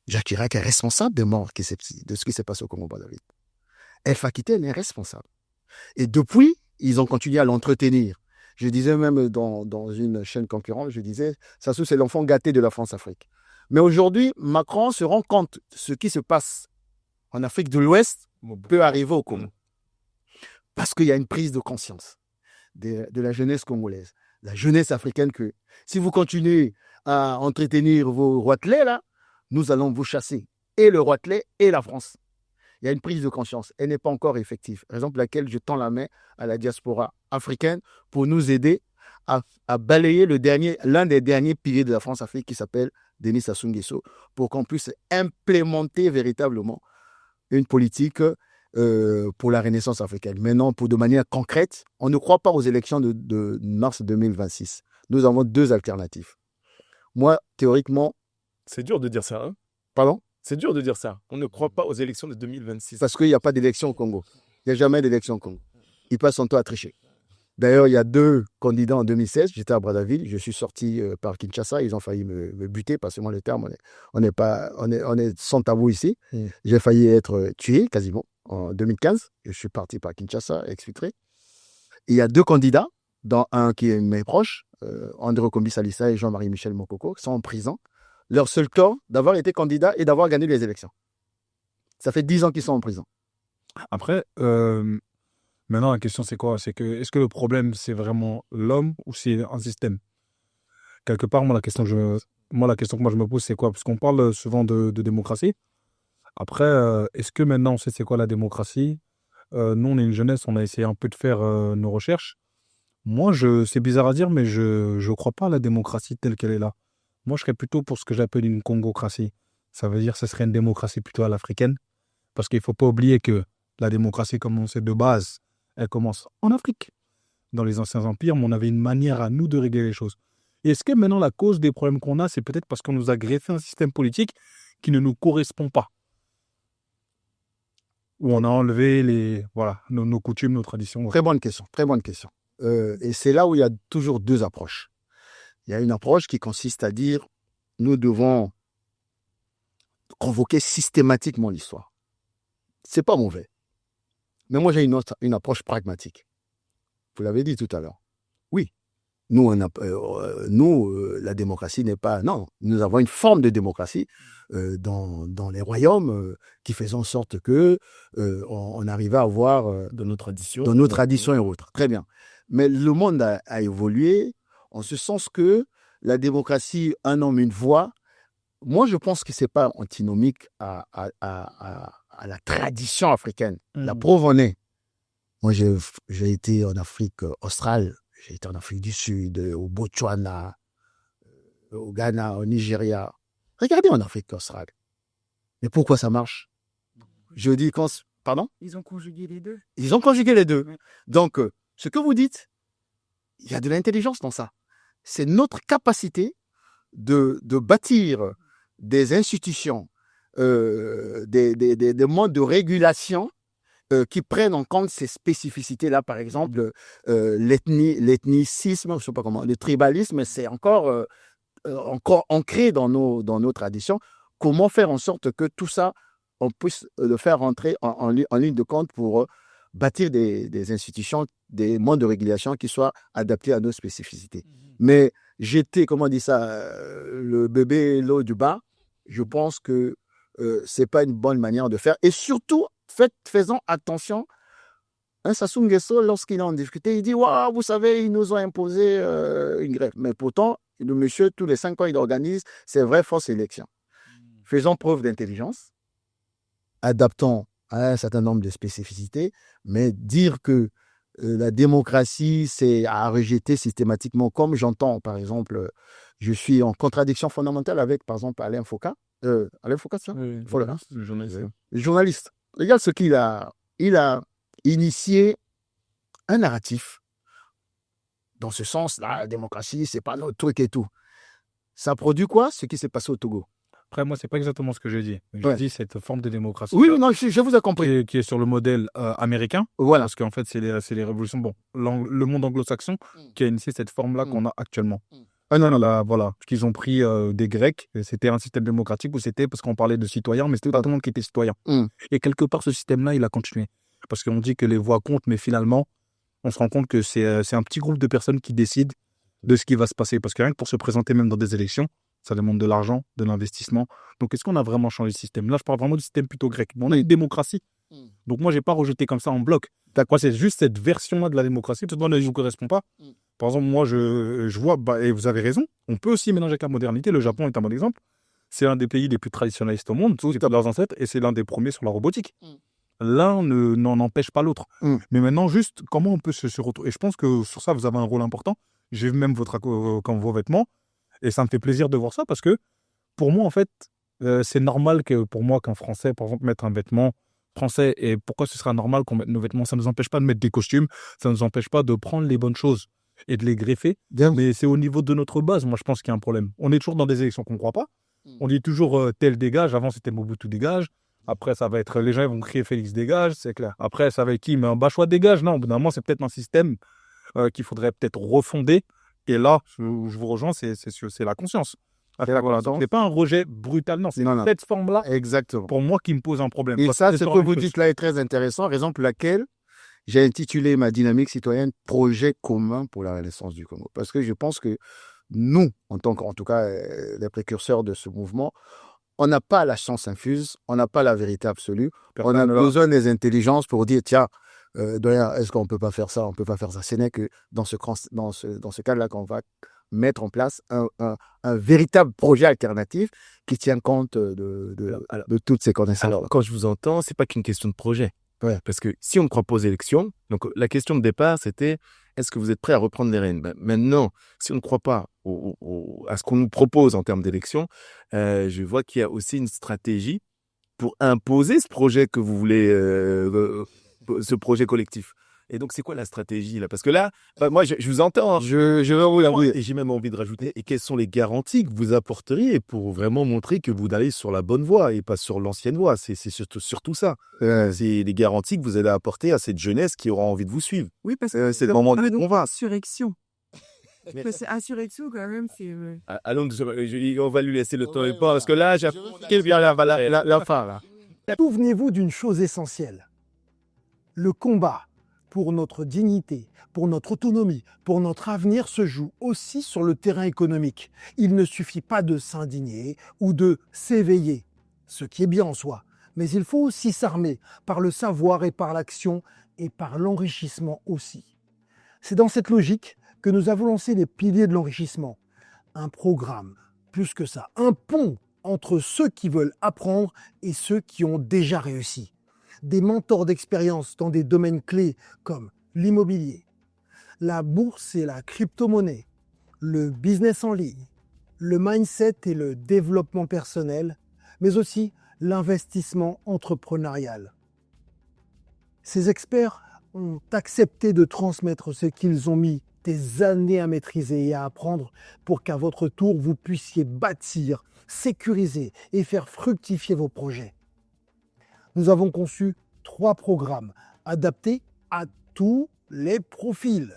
Jacques Chirac est responsable des morts de ce qui s'est passé au Congo-Brazzaville. Alpha Aquitaine est responsable. Et depuis, ils ont continué à l'entretenir. Je disais même dans une chaîne concurrente, je disais, Sassou, c'est l'enfant gâté de la France-Afrique. Mais aujourd'hui, Macron se rend compte de ce qui se passe en Afrique de l'Ouest peut arriver au Congo. Parce qu'il y a une prise de conscience de la jeunesse congolaise, la jeunesse africaine, que si vous continuez à entretenir vos roitelets, là, nous allons vous chasser. Et le roitelet et la France. Il y a une prise de conscience. Elle n'est pas encore effective. Raison pour laquelle je tends la main à la diaspora africaine pour nous aider à balayer l'un des derniers piliers de la France-Afrique qui s'appelle Denis Sassou Nguesso, pour qu'on puisse implémenter véritablement une politique pour la Renaissance africaine. Maintenant, de manière concrète, on ne croit pas aux élections de mars 2026. Nous avons deux alternatives. Moi, théoriquement, C'est dur de dire ça, hein. pardon, C'est dur de dire ça. On ne croit pas aux élections de 2026. parce qu'il n'y a pas d'élection au Congo. Il n'y a jamais d'élection au Congo. Ils passent son temps à tricher. D'ailleurs, il y a deux candidats en 2016. J'étais à Brazzaville. Je suis sorti par Kinshasa. Ils ont failli me buter. Passez-moi le terme. On est sans tabou ici. J'ai failli être tué quasiment en 2015. Je suis parti par Kinshasa, exfiltré. Il y a deux candidats, dont un qui est mes proches, André Okombi Salissa et Jean-Marie Michel Mokoko, qui sont en prison. Leur seul tort d'avoir été candidat et d'avoir gagné les élections. Ça fait 10 ans qu'ils sont en prison. Après, maintenant, la question, c'est quoi? C'est que, est-ce que le problème, c'est vraiment l'homme ou c'est un système? Quelque part, moi, la question que moi, je me pose, c'est quoi? Parce qu'on parle souvent de démocratie. Après, est-ce que maintenant, on sait c'est quoi la démocratie? Nous, on est une jeunesse, on a essayé un peu de faire nos recherches. Moi, c'est bizarre à dire, mais je ne crois pas à la démocratie telle qu'elle est là. Moi, je serais plutôt pour ce que j'appelle une congocratie. Ça veut dire que ce serait une démocratie plutôt à l'africaine. Parce qu'il ne faut pas oublier que la démocratie, comme on sait de base, elle commence en Afrique. Dans les anciens empires, mais on avait une manière à nous de régler les choses. Et est-ce que maintenant, la cause des problèmes qu'on a, c'est peut-être parce qu'on nous a greffé un système politique qui ne nous correspond pas? Où on a enlevé nos coutumes, nos traditions. Très bonne question, très bonne question. Et c'est là où il y a toujours deux approches. Il y a une approche qui consiste à dire nous devons convoquer systématiquement l'histoire. C'est pas mauvais. Mais moi, j'ai une approche pragmatique. Vous l'avez dit tout à l'heure. Oui, nous, la démocratie n'est pas... Non, nous avons une forme de démocratie dans les royaumes qui faisait en sorte que on arrivait à avoir... de nos traditions. dans nos traditions et autres. Très bien. Mais le monde a évolué en ce sens que la démocratie, un homme, une voix, moi, je pense que ce n'est pas antinomique à la tradition africaine. La preuve en est. Moi, j'ai été en Afrique australe, j'ai été en Afrique du Sud, au Botswana, au Ghana, au Nigeria. Regardez en Afrique australe. Mais pourquoi ça marche? Je dis pardon? Ils ont conjugué les deux. Ils ont conjugué les deux. Oui. Donc, ce que vous dites, il y a de l'intelligence dans ça. C'est notre capacité de bâtir des institutions, des modes de régulation qui prennent en compte ces spécificités-là. Par exemple, l'ethnicisme, je ne sais pas comment, le tribalisme, c'est encore ancré dans nos traditions. Comment faire en sorte que tout ça, on puisse le faire rentrer en ligne de compte pour bâtir des institutions, des modes de régulation qui soient adaptés à nos spécificités. Mais jeter, comment on dit ça, le bébé l'eau du bain, je pense que ce n'est pas une bonne manière de faire. Et surtout, faisons attention. Sassou Nguesso, lorsqu'il en discutait, il dit « Waouh, vous savez, ils nous ont imposé une grève. » Mais pourtant, le monsieur, tous les 5 ans, il organise ses vraies fausses élections. Faisons preuve d'intelligence, adaptons à un certain nombre de spécificités, mais dire que la démocratie, c'est à rejeter systématiquement, comme j'entends, par exemple, je suis en contradiction fondamentale avec, par exemple, Alain Foucault. Alain Foucault, c'est ça? Oui, Le journaliste. Le journaliste. Regarde ce qu'il a. Il a initié un narratif. Dans ce sens, la démocratie, c'est pas notre truc et tout. Ça produit quoi? Ce qui s'est passé au Togo. Après, moi, c'est pas exactement ce que j'ai dit. Je dis cette forme de démocratie Oui, non, je vous ai compris. qui est sur le modèle américain. Voilà. Parce qu'en fait, c'est les révolutions. Bon, le monde anglo-saxon qui a initié cette forme-là qu'on a actuellement. Ah non, là, voilà. Qu'ils ont pris des Grecs. C'était un système démocratique où c'était parce qu'on parlait de citoyens, mais c'était pas tout le monde qui était citoyen. Et quelque part, ce système-là, il a continué. Parce qu'on dit que les voix comptent, mais finalement, on se rend compte que c'est un petit groupe de personnes qui décident de ce qui va se passer. Parce que rien que pour se présenter même dans des élections, ça demande de l'argent, de l'investissement. Donc, est-ce qu'on a vraiment changé le système? Là, je parle vraiment du système plutôt grec. Mais on a une démocratie. Donc, moi, je n'ai pas rejeté comme ça en bloc. Moi, c'est juste cette version-là de la démocratie. Tout le monde ne vous correspond pas. Par exemple, moi, je vois, et vous avez raison, on peut aussi mélanger avec la modernité. Le Japon est un bon exemple. C'est un des pays les plus traditionnalistes au monde, tous leurs ancêtres, et c'est l'un des premiers sur la robotique. L'un n'en empêche pas l'autre. Mais maintenant, juste, comment on peut se retrouver? Et je pense que sur ça, vous avez un rôle important. J'ai vu même comme vos vêtements. Et ça me fait plaisir de voir ça parce que, pour moi, en fait, c'est normal que pour moi, qu'un Français, par exemple, mette un vêtement français. Et pourquoi ce sera normal qu'on mette nos vêtements? Ça ne nous empêche pas de mettre des costumes, ça ne nous empêche pas de prendre les bonnes choses et de les greffer. Bien. Mais c'est au niveau de notre base, moi, je pense qu'il y a un problème. On est toujours dans des élections qu'on ne croit pas. On dit toujours tel dégage. Avant, c'était Mobutu dégage. Après, ça va être les gens ils vont crier Félix dégage, c'est clair. Après, ça va être qui? Mais un Bachois dégage. Non, au bout d'un moment, c'est peut-être un système qu'il faudrait peut-être refonder. Et là, je vous rejoins, c'est la conscience. Voilà, donc, c'est pas un rejet brutal, non. C'est Non, non. cette forme-là, Exactement. pour moi, qui me pose un problème. Et Parce ça, c'est ce sur que une vous chose. dites là est très intéressant, raison pour laquelle j'ai intitulé ma dynamique citoyenne Projet commun pour la renaissance du Congo. Parce que je pense que nous, en tout cas, les précurseurs de ce mouvement, on n'a pas la science infuse, on n'a pas la vérité absolue. On a Personne ne l'a. besoin des intelligences pour dire, tiens, doyen, est-ce qu'on ne peut pas faire ça? On ne peut pas faire ça. Ce n'est que dans ce cadre-là qu'on va mettre en place un véritable projet alternatif qui tient compte de toutes ces connaissances. Alors, quand je vous entends, c'est pas qu'une question de projet. Ouais. Parce que si on ne croit pas aux élections, donc la question de départ, c'était est-ce que vous êtes prêt à reprendre les rênes? Ben, maintenant, si on ne croit pas à ce qu'on nous propose en termes d'élections, je vois qu'il y a aussi une stratégie pour imposer ce projet que vous voulez, ce projet collectif. Et donc, c'est quoi la stratégie là? Parce que là, moi, je vous entends. Hein. Je vais vous l'avouer. Et j'ai même envie de rajouter, et quelles sont les garanties que vous apporteriez pour vraiment montrer que vous allez sur la bonne voie et pas sur l'ancienne voie? C'est surtout ça. C'est les garanties que vous allez apporter à cette jeunesse qui aura envie de vous suivre. Oui, parce que C'est le moment de convaincre. insurrection. Mais c'est insurrection quand même, c'est... Allons, on va lui laisser le temps et pas, parce que là, j'ai bien la fin, là. Souvenez-vous d'une chose essentielle. Le combat pour notre dignité, pour notre autonomie, pour notre avenir se joue aussi sur le terrain économique. Il ne suffit pas de s'indigner ou de s'éveiller, ce qui est bien en soi, mais il faut aussi s'armer par le savoir et par l'action et par l'enrichissement aussi. C'est dans cette logique que nous avons lancé les piliers de l'enrichissement. Un programme, plus que ça, un pont entre ceux qui veulent apprendre et ceux qui ont déjà réussi. Des mentors d'expérience dans des domaines clés comme l'immobilier, la bourse et la crypto-monnaie, le business en ligne, le mindset et le développement personnel, mais aussi l'investissement entrepreneurial. Ces experts ont accepté de transmettre ce qu'ils ont mis des années à maîtriser et à apprendre pour qu'à votre tour, vous puissiez bâtir, sécuriser et faire fructifier vos projets. Nous avons conçu 3 programmes adaptés à tous les profils.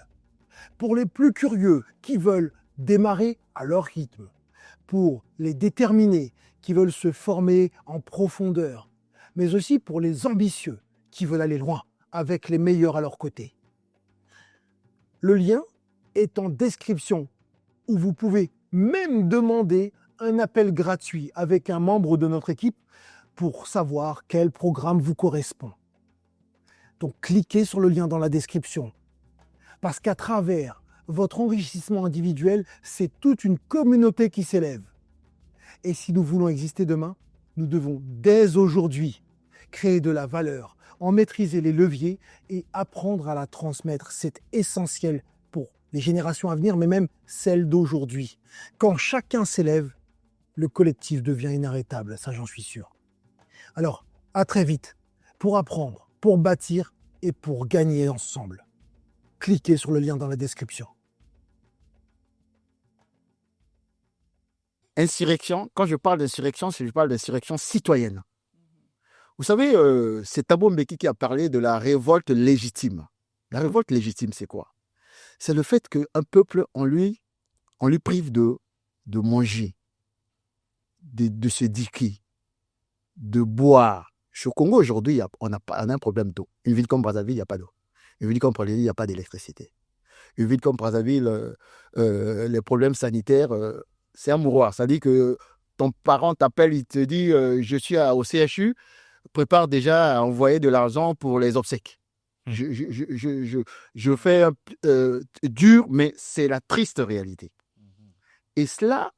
Pour les plus curieux qui veulent démarrer à leur rythme, pour les déterminés qui veulent se former en profondeur, mais aussi pour les ambitieux qui veulent aller loin avec les meilleurs à leur côté. Le lien est en description où vous pouvez même demander un appel gratuit avec un membre de notre équipe pour savoir quel programme vous correspond. Donc cliquez sur le lien dans la description. Parce qu'à travers votre enrichissement individuel, c'est toute une communauté qui s'élève. Et si nous voulons exister demain, nous devons dès aujourd'hui créer de la valeur, en maîtriser les leviers et apprendre à la transmettre. C'est essentiel pour les générations à venir, mais même celles d'aujourd'hui. Quand chacun s'élève, le collectif devient inarrêtable, ça j'en suis sûr. Alors, à très vite pour apprendre, pour bâtir et pour gagner ensemble. Cliquez sur le lien dans la description. Insurrection, quand je parle d'insurrection, je parle d'insurrection citoyenne. Vous savez, c'est Thabo Mbeki qui a parlé de la révolte légitime. La révolte légitime, c'est quoi? C'est le fait qu'un peuple, on lui prive de manger, de se diquer, de boire. Au Congo, aujourd'hui, on a un problème d'eau. Une ville comme Brazzaville, il n'y a pas d'eau. Une ville comme Brazzaville, il n'y a pas d'électricité. Une ville comme Brazzaville, les problèmes sanitaires, c'est un mouroir. Ça dit que ton parent t'appelle, il te dit je suis au CHU, prépare déjà à envoyer de l'argent pour les obsèques. Je fais dur, mais c'est la triste réalité. Et cela,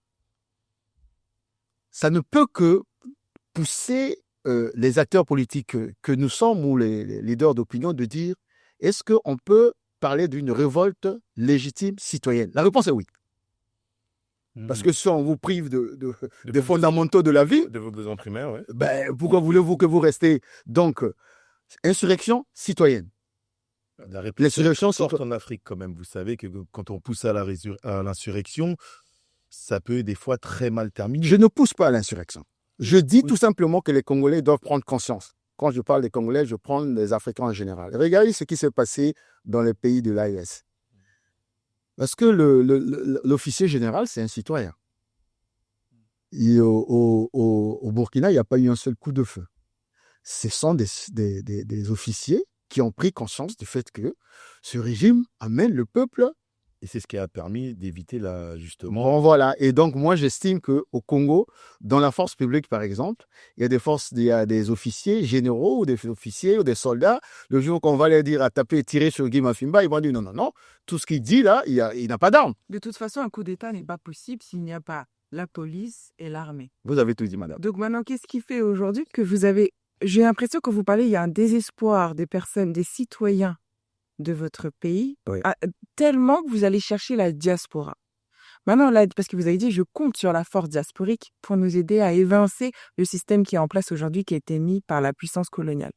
ça ne peut que pousser les acteurs politiques que nous sommes ou les leaders d'opinion de dire est-ce qu'on peut parler d'une révolte légitime citoyenne? La réponse est oui. Parce que si on vous prive De des vos fondamentaux de la vie, de vos besoins primaires, ouais. ben, pourquoi voulez-vous que vous restez? Donc, insurrection citoyenne. La répression L'insurrection est forte citoyenne. en Afrique quand même. Vous savez que quand on pousse à à l'insurrection, ça peut des fois très mal terminer. Je ne pousse pas à l'insurrection. Je dis tout simplement que les Congolais doivent prendre conscience. Quand je parle des Congolais, je prends les Africains en général. Regardez ce qui s'est passé dans les pays de l'AES. Parce que l'officier général, c'est un citoyen. Et au Burkina, il n'y a pas eu un seul coup de feu. Ce sont des officiers qui ont pris conscience du fait que ce régime amène le peuple. Et c'est ce qui a permis d'éviter justement. Bon, voilà. Et donc, moi, j'estime qu'au Congo, dans la force publique, par exemple, il y a des officiers généraux ou des officiers ou des soldats. Le jour qu'on va leur dire à taper et tirer sur Guy Mafimba, ils vont dire non, non, non. Tout ce qu'il dit là, il n'a pas d'armes. De toute façon, un coup d'État n'est pas possible s'il n'y a pas la police et l'armée. Vous avez tout dit, madame. Donc maintenant, qu'est-ce qui fait aujourd'hui que vous avez... J'ai l'impression que vous parlez, il y a un désespoir des personnes, des citoyens de votre pays, Oui. tellement que vous allez chercher la diaspora. Maintenant, là, parce que vous avez dit, je compte sur la force diasporique pour nous aider à évincer le système qui est en place aujourd'hui, qui a été mis par la puissance coloniale.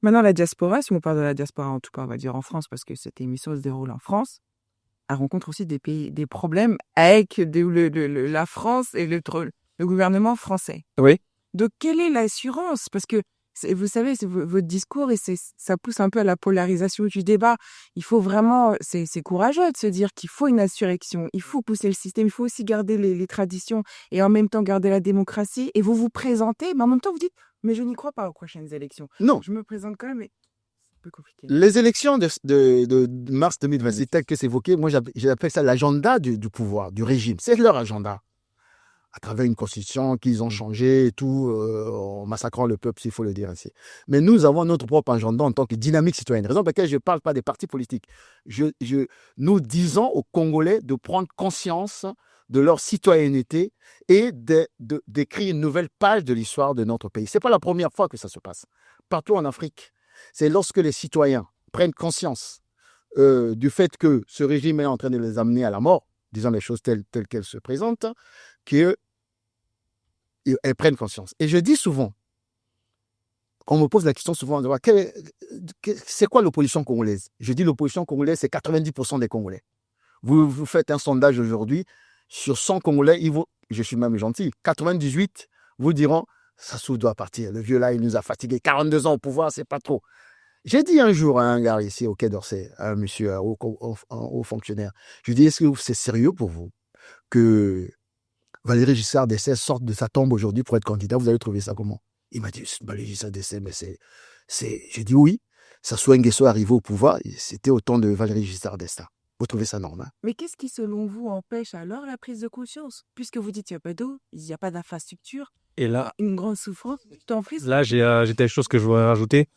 Maintenant, la diaspora, si on parle de la diaspora, en tout cas, on va dire en France, parce que cette émission se déroule en France, elle rencontre aussi des problèmes avec la France et le gouvernement français. Oui. Donc, quelle est l'assurance? Parce que vous savez, c'est votre discours et ça pousse un peu à la polarisation du débat. Il faut vraiment, c'est courageux de se dire qu'il faut une insurrection, il faut pousser le système, il faut aussi garder les traditions et en même temps garder la démocratie. Et vous vous présentez, mais en même temps vous dites, mais je n'y crois pas aux prochaines élections. Non. Je me présente quand même, mais c'est un peu compliqué. Les élections de mars 2026, telles que c'est évoqué, moi j'appelle ça l'agenda du pouvoir, du régime. C'est leur agenda. À travers une constitution qu'ils ont changée et tout, en massacrant le peuple, s'il faut le dire ainsi. Mais nous avons notre propre agenda en tant que dynamique citoyenne. Raison pour laquelle je ne parle pas des partis politiques. Nous disons aux Congolais de prendre conscience de leur citoyenneté et d'écrire une nouvelle page de l'histoire de notre pays. Ce n'est pas la première fois que ça se passe. Partout en Afrique, c'est lorsque les citoyens prennent conscience du fait que ce régime est en train de les amener à la mort, disons les choses telles qu'elles se présentent, qu'elles prennent conscience. Et je dis souvent, on me pose la question souvent, c'est quoi l'opposition congolaise? Je dis l'opposition congolaise, c'est 90% des Congolais. Vous faites un sondage aujourd'hui, sur 100 Congolais, je suis même gentil, 98 vous diront, Sassou doit partir, le vieux là, il nous a fatigués, 42 ans au pouvoir, c'est pas trop. J'ai dit un jour à un gars ici au Quai d'Orsay, à un monsieur, un haut fonctionnaire, je lui dis, est-ce que c'est sérieux pour vous que Valéry Giscard d'Estaing sorte de sa tombe aujourd'hui pour être candidat? Vous allez trouver ça comment? Il m'a dit, Valéry Giscard d'Estaing, mais j'ai dit oui, Sassou Nguesso est arrivé au pouvoir, c'était au temps de Valéry Giscard d'Estaing. Vous trouvez ça normal? Mais qu'est-ce qui, selon vous, empêche alors la prise de conscience? Puisque vous dites qu'il n'y a pas d'eau, il n'y a pas d'infrastructure, Et là, une grande souffrance, t'en prie. j'ai des choses que je voudrais rajouter.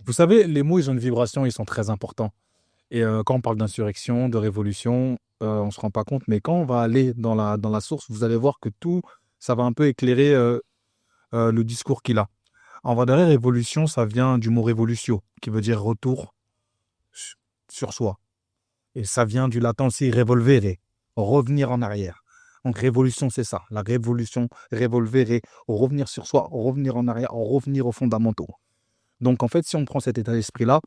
Vous savez, les mots, ils ont une vibration, ils sont très importants. Et quand on parle d'insurrection, de révolution, on ne se rend pas compte. Mais quand on va aller dans la source, vous allez voir que tout, ça va un peu éclairer le discours qu'il a. En vrai de vrai, révolution, ça vient du mot révolutio, qui veut dire retour sur soi. Et ça vient du latin aussi revolvere, revenir en arrière. Donc révolution, c'est ça. La révolution, revolvere, revenir sur soi, revenir en arrière, revenir aux fondamentaux. Donc en fait, si on prend cet état d'esprit-là,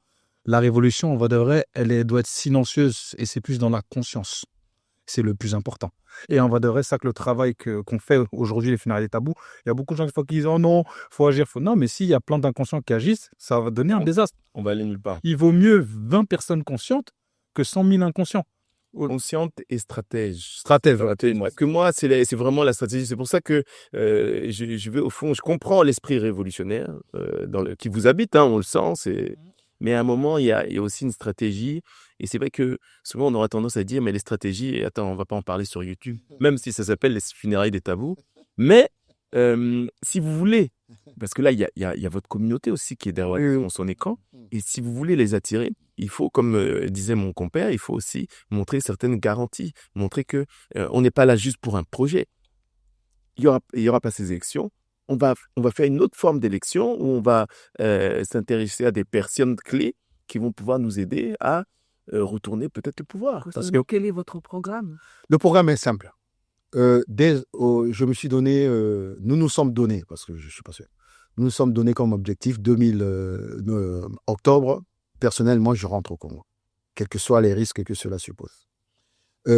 la révolution, en vrai de vrai, doit être silencieuse et c'est plus dans la conscience. C'est le plus important. Et en vrai de vrai, c'est ça que le travail qu'on fait aujourd'hui, les funérailles des tabous, il y a beaucoup de gens qui disent « Oh non, faut agir, faut... » Non, mais s'il y a plein d'inconscients qui agissent, ça va donner un désastre. On va aller nulle part. Il vaut mieux 20 personnes conscientes que 100 000 inconscients. Consciente et stratège. Stratège. Parce que moi, c'est vraiment la stratégie. C'est pour ça que je vais au fond, je comprends l'esprit révolutionnaire qui vous habite, hein, on le sent. Mais à un moment, il y a aussi une stratégie. Et c'est vrai que souvent, on aura tendance à dire, mais les stratégies, attends, on va pas en parler sur YouTube, même si ça s'appelle les funérailles des tabous. Mais si vous voulez, parce que là, il y a votre communauté aussi qui est derrière son écran. Et si vous voulez les attirer, il faut, comme disait mon compère, il faut aussi montrer certaines garanties, montrer que on n'est pas là juste pour un projet. Il y aura pas ces élections. On va faire une autre forme d'élection où on va s'intéresser à des personnes clés qui vont pouvoir nous aider à retourner peut-être le pouvoir. Quel est votre programme? Le programme est simple. je me suis donné, nous nous sommes donnés, parce que je ne suis pas sûr, nous nous sommes donnés comme objectif 2000 octobre, personnellement, je rentre au Congo, quels que soient les risques que cela suppose. À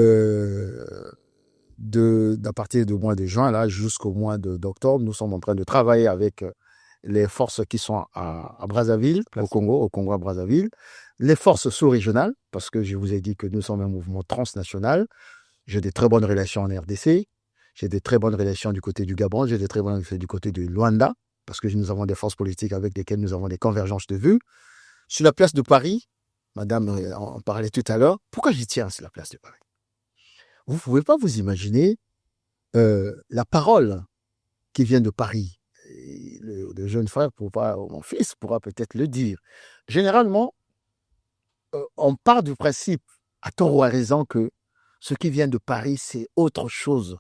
partir du mois de juin, là, jusqu'au mois d'octobre, nous sommes en train de travailler avec les forces qui sont à Brazzaville, au Congo à Brazzaville, les forces sous-régionales, parce que je vous ai dit que nous sommes un mouvement transnational. J'ai des très bonnes relations en RDC, j'ai des très bonnes relations du côté du Gabon, j'ai des très bonnes relations du côté du Luanda, parce que nous avons des forces politiques avec lesquelles nous avons des convergences de vues. Sur la place de Paris, madame en parlait tout à l'heure, pourquoi j'y tiens sur la place de Paris? Vous ne pouvez pas vous imaginer la parole qui vient de Paris. Et le jeune frère, mon fils, pourra peut-être le dire. Généralement, on part du principe, à tort ou à raison, que ce qui vient de Paris, c'est autre chose.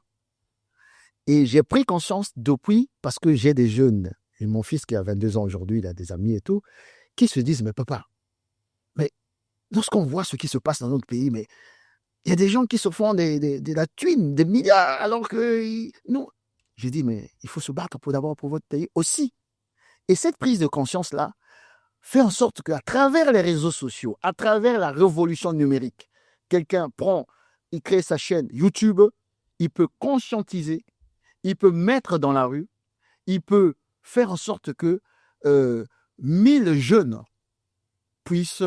Et j'ai pris conscience depuis, parce que j'ai des jeunes, et mon fils qui a 22 ans aujourd'hui, il a des amis et tout, qui se disent, mais papa, mais lorsqu'on voit ce qui se passe dans notre pays, mais il y a des gens qui se font de la thune, des milliards, alors que nous... J'ai dit, mais il faut se battre d'abord pour votre pays aussi. Et cette prise de conscience-là fait en sorte qu'à travers les réseaux sociaux, à travers la révolution numérique, quelqu'un il crée sa chaîne YouTube, il peut conscientiser, il peut mettre dans la rue, il peut faire en sorte que 1000 jeunes puissent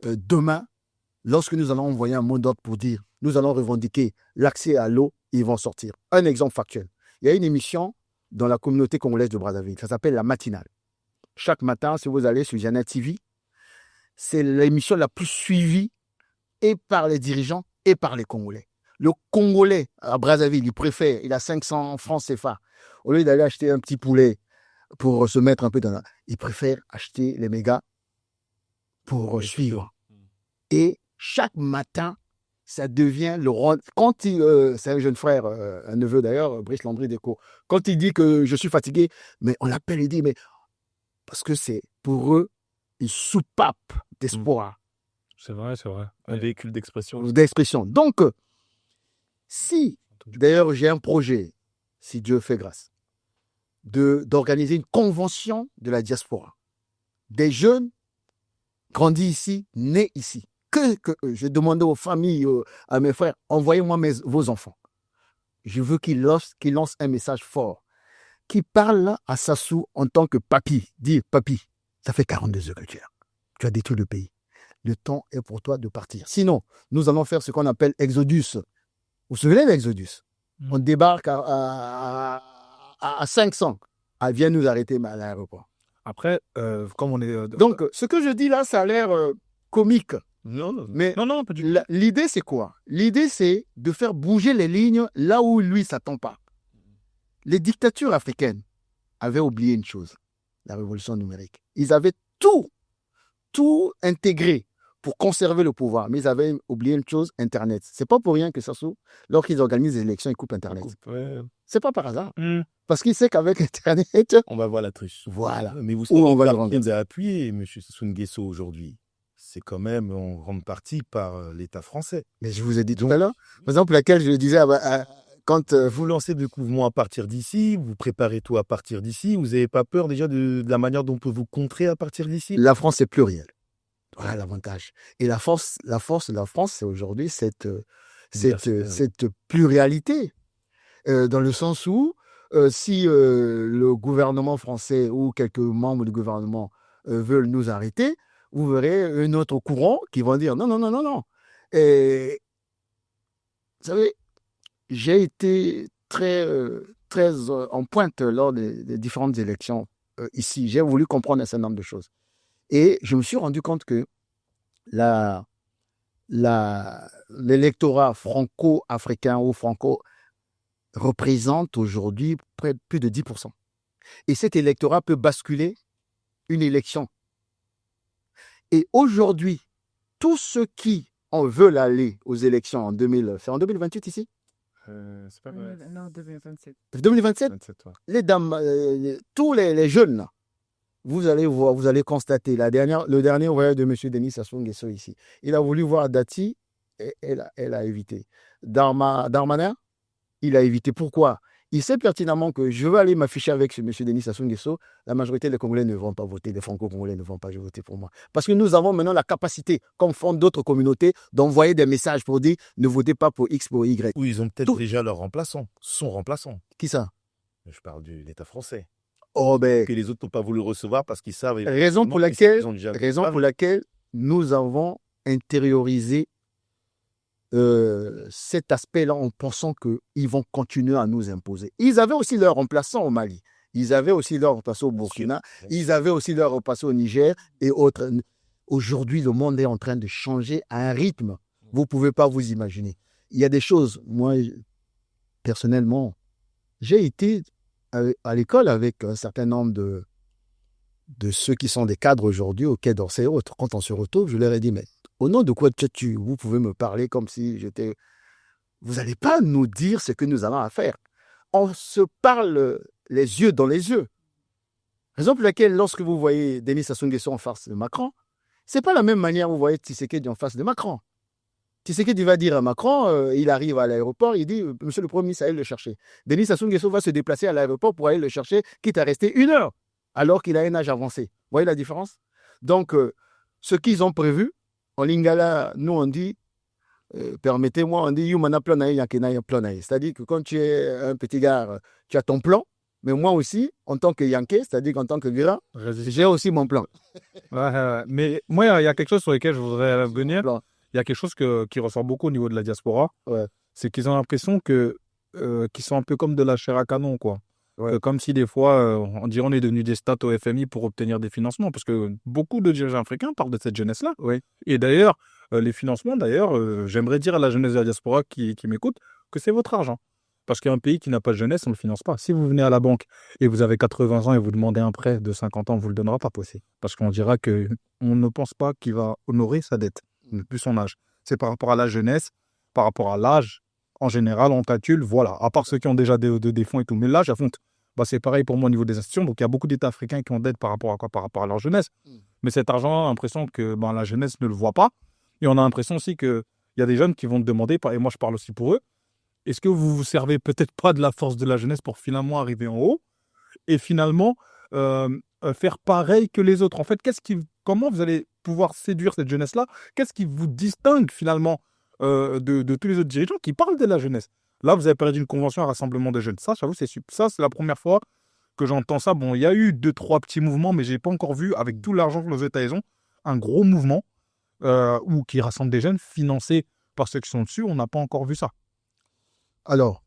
demain, lorsque nous allons envoyer un mot d'ordre pour dire, nous allons revendiquer l'accès à l'eau, ils vont sortir. Un exemple factuel. Il y a une émission dans la communauté congolaise de Brazzaville, ça s'appelle La Matinale. Chaque matin, si vous allez sur Jana TV, c'est l'émission la plus suivie et par les dirigeants et par les Congolais. Le Congolais à Brazzaville, il a 500 francs CFA. Au lieu d'aller acheter un petit poulet pour se mettre un peu il préfère acheter les mégas pour suivre. Et chaque matin, ça devient le rôle. Quand c'est un jeune frère, un neveu d'ailleurs, Brice Landry Déco, quand il dit que je suis fatigué, mais on l'appelle, il dit, mais parce que c'est pour eux, ils soupapent d'espoir. C'est vrai. Un véhicule d'expression. Donc, si, d'ailleurs, j'ai un projet, si Dieu fait grâce, d'organiser une convention de la diaspora. Des jeunes grandis ici, nés ici. Que je demandais aux familles, à mes frères, envoyez-moi vos enfants. Je veux qu'ils lancent un message fort, qui parle à Sassou en tant que papy. Dis, papy, ça fait 42 heures que tu es là. Tu as détruit le pays. Le temps est pour toi de partir. Sinon, nous allons faire ce qu'on appelle Exodus. Vous vous souvenez de l'Exodus? On débarque à 500. Elle vient nous arrêter à l'aéroport. Après, comme on est... Donc, ce que je dis là, ça a l'air comique. Non, Mais non, pas du tout. l'idée, c'est quoi? L'idée, c'est de faire bouger les lignes là où lui ne s'attend pas. Les dictatures africaines avaient oublié une chose, la révolution numérique. Ils avaient tout intégré pour conserver le pouvoir, mais ils avaient oublié une chose, Internet. C'est pas pour rien que Sassou, lorsqu'ils organisent les élections, ils coupent Internet. C'est pas par hasard. Parce qu'il sait qu'avec Internet... On va voir la triche. Voilà. Mais vous Où savez, on va le qui rendre. nous a appuyé, M. Sassou Nguesso, aujourd'hui, c'est quand même en grande partie par l'État français. Mais je vous ai dit tout à l'heure, par exemple, laquelle je le disais quand... Vous lancez des mouvements à partir d'ici, vous préparez tout à partir d'ici, vous n'avez pas peur déjà de la manière dont on peut vous contrer à partir d'ici? La France est plurielle. Voilà l'avantage. Et la force de la France, c'est aujourd'hui cette pluralité. Dans le sens où, si le gouvernement français ou quelques membres du gouvernement veulent nous arrêter, vous verrez un autre courant qui vont dire non. Et vous savez, j'ai été très en pointe lors des différentes élections ici. J'ai voulu comprendre un certain nombre de choses. Et je me suis rendu compte que l'électorat franco-africain ou franco représente aujourd'hui plus de 10%. Et cet électorat peut basculer une élection. Et aujourd'hui, tous ceux qui en veulent aller aux élections c'est en 2028 ici? C'est pas vrai. Non, 2027. 2027? 27, ouais. Les dames, tous les jeunes, là, vous allez voir, vous allez constater, le dernier voyage de M. Denis Sassou Nguesso ici, il a voulu voir Dati et elle a évité. Darmanin, il a évité. Pourquoi? Il sait pertinemment que je veux aller m'afficher avec ce monsieur Denis Sassou Nguesso. La majorité des Congolais ne vont pas voter, des Franco-Congolais ne vont pas voter pour moi. Parce que nous avons maintenant la capacité, comme font d'autres communautés, d'envoyer des messages pour dire ne votez pas pour X, pour Y. Ou ils ont peut-être Tout- déjà leur remplaçant, son remplaçant. Qui ça? Je parle de l'État français. Oh ben, Que les autres n'ont pas voulu recevoir parce qu'ils savent. raison pour effectivement laquelle, qu'ils ont déjà- raison pour laquelle nous avons intériorisé cet aspect-là en pensant qu'ils vont continuer à nous imposer. Ils avaient aussi leur remplaçant au Mali. Ils avaient aussi leur remplaçant au Burkina. Ils avaient aussi leur remplaçant au Niger et autres. Aujourd'hui, le monde est en train de changer à un rythme. Vous ne pouvez pas vous imaginer. Il y a des choses, moi, personnellement, j'ai été à l'école avec un certain nombre de ceux qui sont des cadres aujourd'hui au Quai d'Orsay et autres. Quand on se retrouve, je leur ai dit, mais au nom de quoi vous pouvez me parler comme si j'étais... Vous n'allez pas nous dire ce que nous avons à faire. On se parle les yeux dans les yeux. Raison pour laquelle, lorsque vous voyez Denis Sassou Nguesso en face de Macron, ce n'est pas la même manière que vous voyez Tshisekedi en face de Macron. Tshisekedi va dire à Macron, il arrive à l'aéroport, il dit « Monsieur le Premier ministre, allez le chercher ». Denis Sassou Nguesso va se déplacer à l'aéroport pour aller le chercher, quitte à rester 1 heure, alors qu'il a un âge avancé. Vous voyez la différence? Donc, ce qu'ils ont prévu, en lingala, nous on dit, permettez-moi, on dit Yumana planaï, yakena planaï. C'est-à-dire que quand tu es un petit gars, tu as ton plan, mais moi aussi, en tant que Yankee, c'est-à-dire qu'en tant que grand, j'ai aussi mon plan. Mais moi, il y a quelque chose sur lequel je voudrais venir. Plan. Il y a quelque chose qui ressort beaucoup au niveau de la diaspora. Ouais. C'est qu'ils ont l'impression qu'ils sont un peu comme de la chair à canon, quoi. Ouais. Comme si des fois, on dirait on est devenu des stats au FMI pour obtenir des financements, parce que beaucoup de dirigeants africains parlent de cette jeunesse-là. Oui. Et d'ailleurs, les financements, j'aimerais dire à la jeunesse de la diaspora qui m'écoute que c'est votre argent. Parce qu'un pays qui n'a pas de jeunesse, on ne le finance pas. Si vous venez à la banque et vous avez 80 ans et vous demandez un prêt de 50 ans, on ne vous le donnera pas possible. Parce qu'on dira qu'on ne pense pas qu'il va honorer sa dette, plus son âge. C'est par rapport à la jeunesse, par rapport à l'âge. En général, on calcule, voilà, à part ceux qui ont déjà des fonds et tout. Mais l'âge, à fond, c'est pareil pour moi au niveau des institutions. Donc, il y a beaucoup d'États africains qui ont dette par rapport à quoi? Par rapport à leur jeunesse. Mais cet argent, on a l'impression que la jeunesse ne le voit pas. Et on a l'impression aussi qu'il y a des jeunes qui vont te demander, et moi je parle aussi pour eux, est-ce que vous vous servez peut-être pas de la force de la jeunesse pour finalement arriver en haut et finalement faire pareil que les autres? En fait, comment vous allez pouvoir séduire cette jeunesse-là? Qu'est-ce qui vous distingue finalement de tous les autres dirigeants qui parlent de la jeunesse? Là, vous avez perdu une convention, un rassemblement de jeunes. Ça, j'avoue, c'est la première fois que j'entends ça. Bon, il y a eu 2-3 petits mouvements, mais je n'ai pas encore vu, avec tout l'argent que nos États ont, un gros mouvement qui rassemble des jeunes financés par ceux qui sont dessus. On n'a pas encore vu ça. Alors,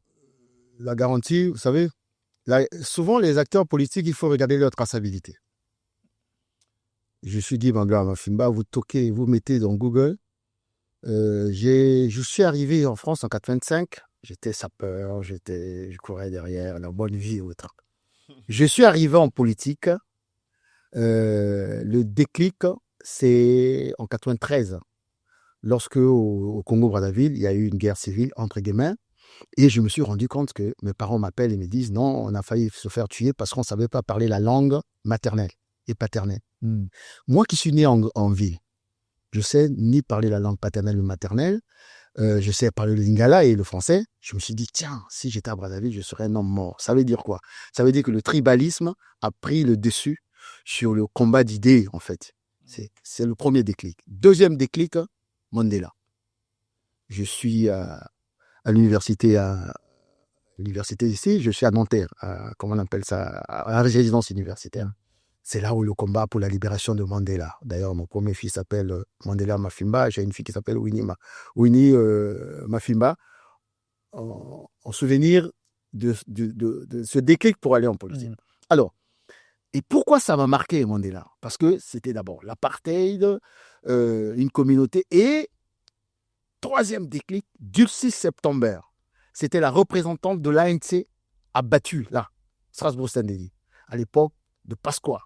la garantie, vous savez, souvent les acteurs politiques, il faut regarder leur traçabilité. Je suis dit, Bangla Mafimba, vous toquez, vous mettez dans Google. Je suis arrivé en France en 85. J'étais sapeur, je courais derrière la bonne vie et autres. Je suis arrivé en politique. Le déclic, c'est en 93, lorsque au Congo-Brazzaville, il y a eu une guerre civile entre guillemets. Et je me suis rendu compte que mes parents m'appellent et me disent non, on a failli se faire tuer parce qu'on ne savait pas parler la langue maternelle et paternelle. Moi qui suis né en ville, je sais ni parler la langue paternelle ou maternelle, je sais parler le lingala et le français. Je me suis dit, tiens, si j'étais à Brazzaville, je serais un homme mort. Ça veut dire quoi? Ça veut dire que le tribalisme a pris le dessus sur le combat d'idées, en fait. C'est le premier déclic. Deuxième déclic, Mandela. Je suis à l'université ici, je suis à Nanterre, comment on appelle ça, à la résidence universitaire. C'est là où le combat pour la libération de Mandela. D'ailleurs, mon premier fils s'appelle Mandela Mafimba, j'ai une fille qui s'appelle Winnie Mafimba, en souvenir de ce déclic pour aller en politique. Alors, et pourquoi ça m'a marqué, Mandela? Parce que c'était d'abord l'apartheid, une communauté, et troisième déclic, Dulcie September. C'était la représentante de l'ANC abattue, là, Strasbourg-Saint-Denis, à l'époque de Pasqua.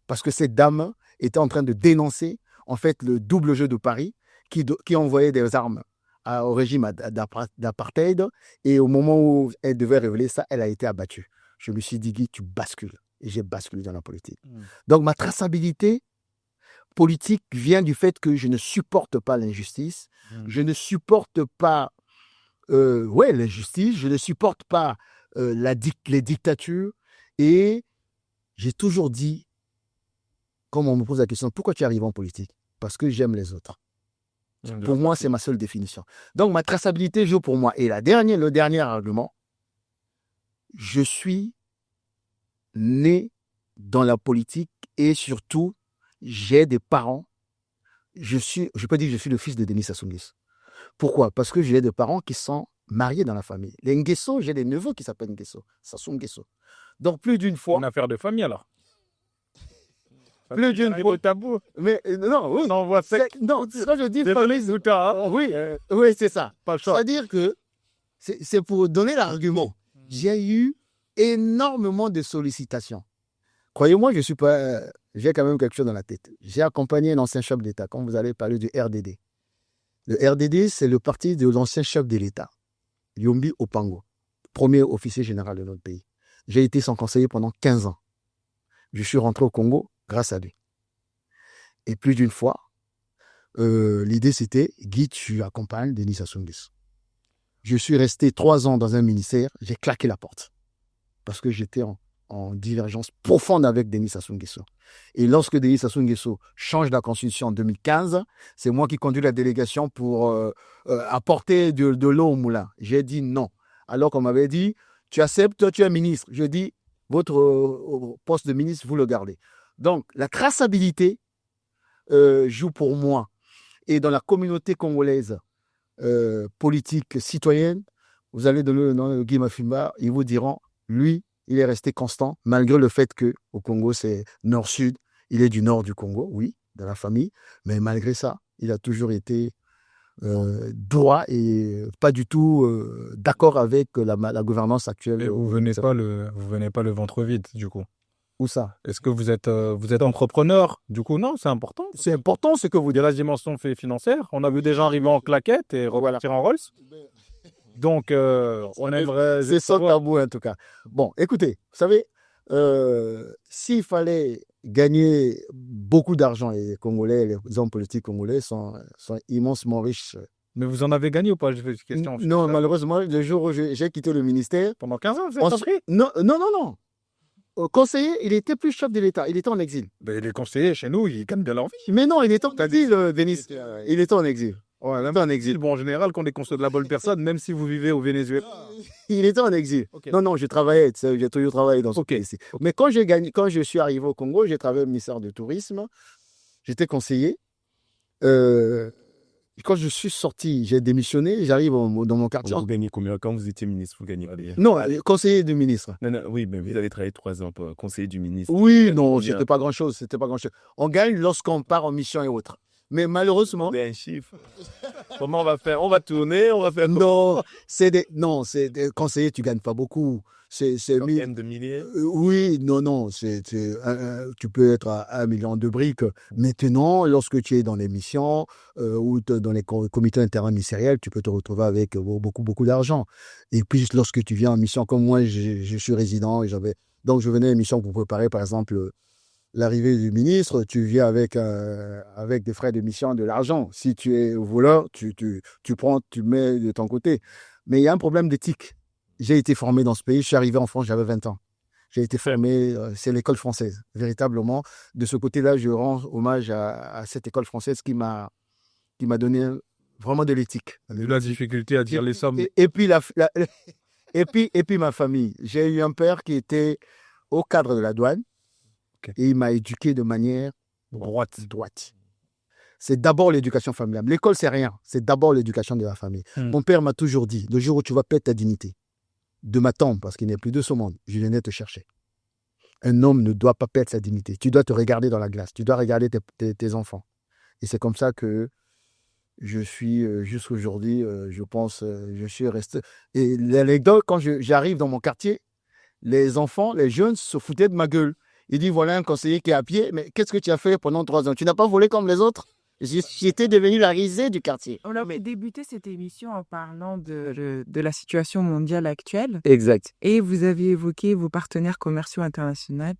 Parce que cette dame était en train de dénoncer, en fait, le double jeu de Paris, qui envoyait des armes au régime d'apartheid. Et au moment où elle devait révéler ça, elle a été abattue. Je me suis dit, Guy, tu bascules. Et j'ai basculé dans la politique. Donc, ma traçabilité politique vient du fait que je ne supporte pas l'injustice. Je ne supporte pas ouais, l'injustice, je ne supporte pas les dictatures. Et j'ai toujours dit, quand on me pose la question, pourquoi tu arrives en politique? Parce que j'aime les autres. Pour moi, c'est ma seule définition. Donc, ma traçabilité joue pour moi. Et le dernier argument, je suis né dans la politique et surtout, j'ai des parents. Je peux dire que je suis le fils de Denis Sassou Nguesso. Pourquoi? Parce que j'ai des parents qui sont mariés dans la famille. Les Nguesso, j'ai des neveux qui s'appellent Nguesso, Sassou Nguesso. Donc, plus d'une fois. Une affaire de famille alors. Plus d'une fois. Tabou. Mais non, oui. On voit ça. Non, c'est ça que je dis. Désolé, Zouta. Oui, oui, c'est ça. Pas le choix. C'est-à-dire que c'est pour donner l'argument. J'ai eu énormément de sollicitations. Croyez-moi, je suis pas. J'ai quand même quelque chose dans la tête. J'ai accompagné un ancien chef d'État, quand vous allez parler du RDD. Le RDD, c'est le parti de l'ancien chef de l'État, Yombi Opango, premier officier général de notre pays. J'ai été son conseiller pendant 15 ans. Je suis rentré au Congo grâce à lui. Et plus d'une fois, l'idée c'était, Guy, tu accompagnes Denis Sassou Nguesso. Je suis resté 3 ans dans un ministère, j'ai claqué la porte. Parce que j'étais en divergence profonde avec Denis Sassou Nguesso. Et lorsque Denis Sassou Nguesso change la constitution en 2015, c'est moi qui conduis la délégation pour apporter de l'eau au moulin. J'ai dit non. Alors qu'on m'avait dit, tu acceptes, toi tu es ministre. Je dis, votre poste de ministre, vous le gardez. Donc, la traçabilité joue pour moi. Et dans la communauté congolaise politique citoyenne, vous allez donner le nom de Guy Mafimba, ils vous diront, lui, il est resté constant, malgré le fait qu'au Congo, c'est nord-sud. Il est du nord du Congo, oui, de la famille. Mais malgré ça, il a toujours été droit et pas du tout d'accord avec la gouvernance actuelle. Et vous venez pas le ventre vide, du coup. Où ça? Est-ce que vous êtes entrepreneur? Du coup, non, c'est important. C'est important ce que vous dites. La dimension financière. On a vu des gens arriver en claquette et repartir en Rolls. Donc, on aimerait... C'est ça le tabou, en tout cas. Bon, écoutez, vous savez, s'il fallait gagner beaucoup d'argent, et les Congolais, les hommes politiques congolais sont immensement riches. Mais vous en avez gagné ou pas? J'ai fait une question. Non, malheureusement, le jour où j'ai quitté le ministère... Pendant 15 ans, vous êtes inscrit? Non. Conseiller, il était plus chef de l'État. Il était en exil. Mais les conseillers, chez nous, ils gagnent bien leur vie. Mais non, il était en exil, Denis. Il était en exil. Ouais, il était en exil. Bon, en général, quand on est conseiller de la bonne personne, même si vous vivez au Venezuela. Il était en exil. Okay. Non, je travaillais. J'ai toujours travaillé dans ce pays ici. Okay. Mais quand je suis arrivé au Congo, j'ai travaillé au ministère du Tourisme. J'étais conseiller. Quand je suis sorti, j'ai démissionné, j'arrive dans mon quartier. Vous gagnez combien quand vous étiez ministre? Vous gagnez combien? Non, conseiller du ministre. Non, oui, mais vous avez travaillé 3 ans pour conseiller du ministre. Oui, non, c'était pas grand-chose. On gagne lorsqu'on part en mission et autres. Mais malheureusement... C'est un chiffre. Comment on va faire? On va tourner, on va faire... Non, c'est des conseillers, tu gagnes pas beaucoup. C'est de milliers. Oui, non, tu peux être à 1 million de briques. Maintenant, lorsque tu es dans les missions ou dans les comités interministériels, tu peux te retrouver avec beaucoup d'argent. Et puis, lorsque tu viens en mission, comme moi, je suis résident, donc je venais en mission pour préparer, par exemple, l'arrivée du ministre, tu viens avec des frais de mission, de l'argent. Si tu es voleur, tu mets de ton côté. Mais il y a un problème d'éthique. J'ai été formé dans ce pays. Je suis arrivé en France, j'avais 20 ans. J'ai été formé, c'est l'école française, véritablement. De ce côté-là, je rends hommage à cette école française qui m'a donné vraiment de l'éthique. De la difficulté à dire les sommes. Et puis, et puis ma famille. J'ai eu un père qui était au cadre de la douane. Okay. Et il m'a éduqué de manière droite. C'est d'abord l'éducation familiale. L'école, c'est rien. C'est d'abord l'éducation de la famille. Mon père m'a toujours dit, le jour où tu vas perdre ta dignité, de ma tombe, parce qu'il n'est plus de ce monde, je venais te chercher. Un homme ne doit pas perdre sa dignité. Tu dois te regarder dans la glace. Tu dois regarder tes enfants. Et c'est comme ça que je suis, jusqu'aujourd'hui, je pense, je suis resté. Et l'anecdote, quand j'arrive dans mon quartier, les enfants, les jeunes se foutaient de ma gueule. Il dit, voilà un conseiller qui est à pied, mais qu'est-ce que tu as fait pendant 3 ans? Tu n'as pas volé comme les autres? J'étais devenu la risée du quartier. On a débuté cette émission en parlant de la situation mondiale actuelle. Exact. Et vous aviez évoqué vos partenaires commerciaux internationaux.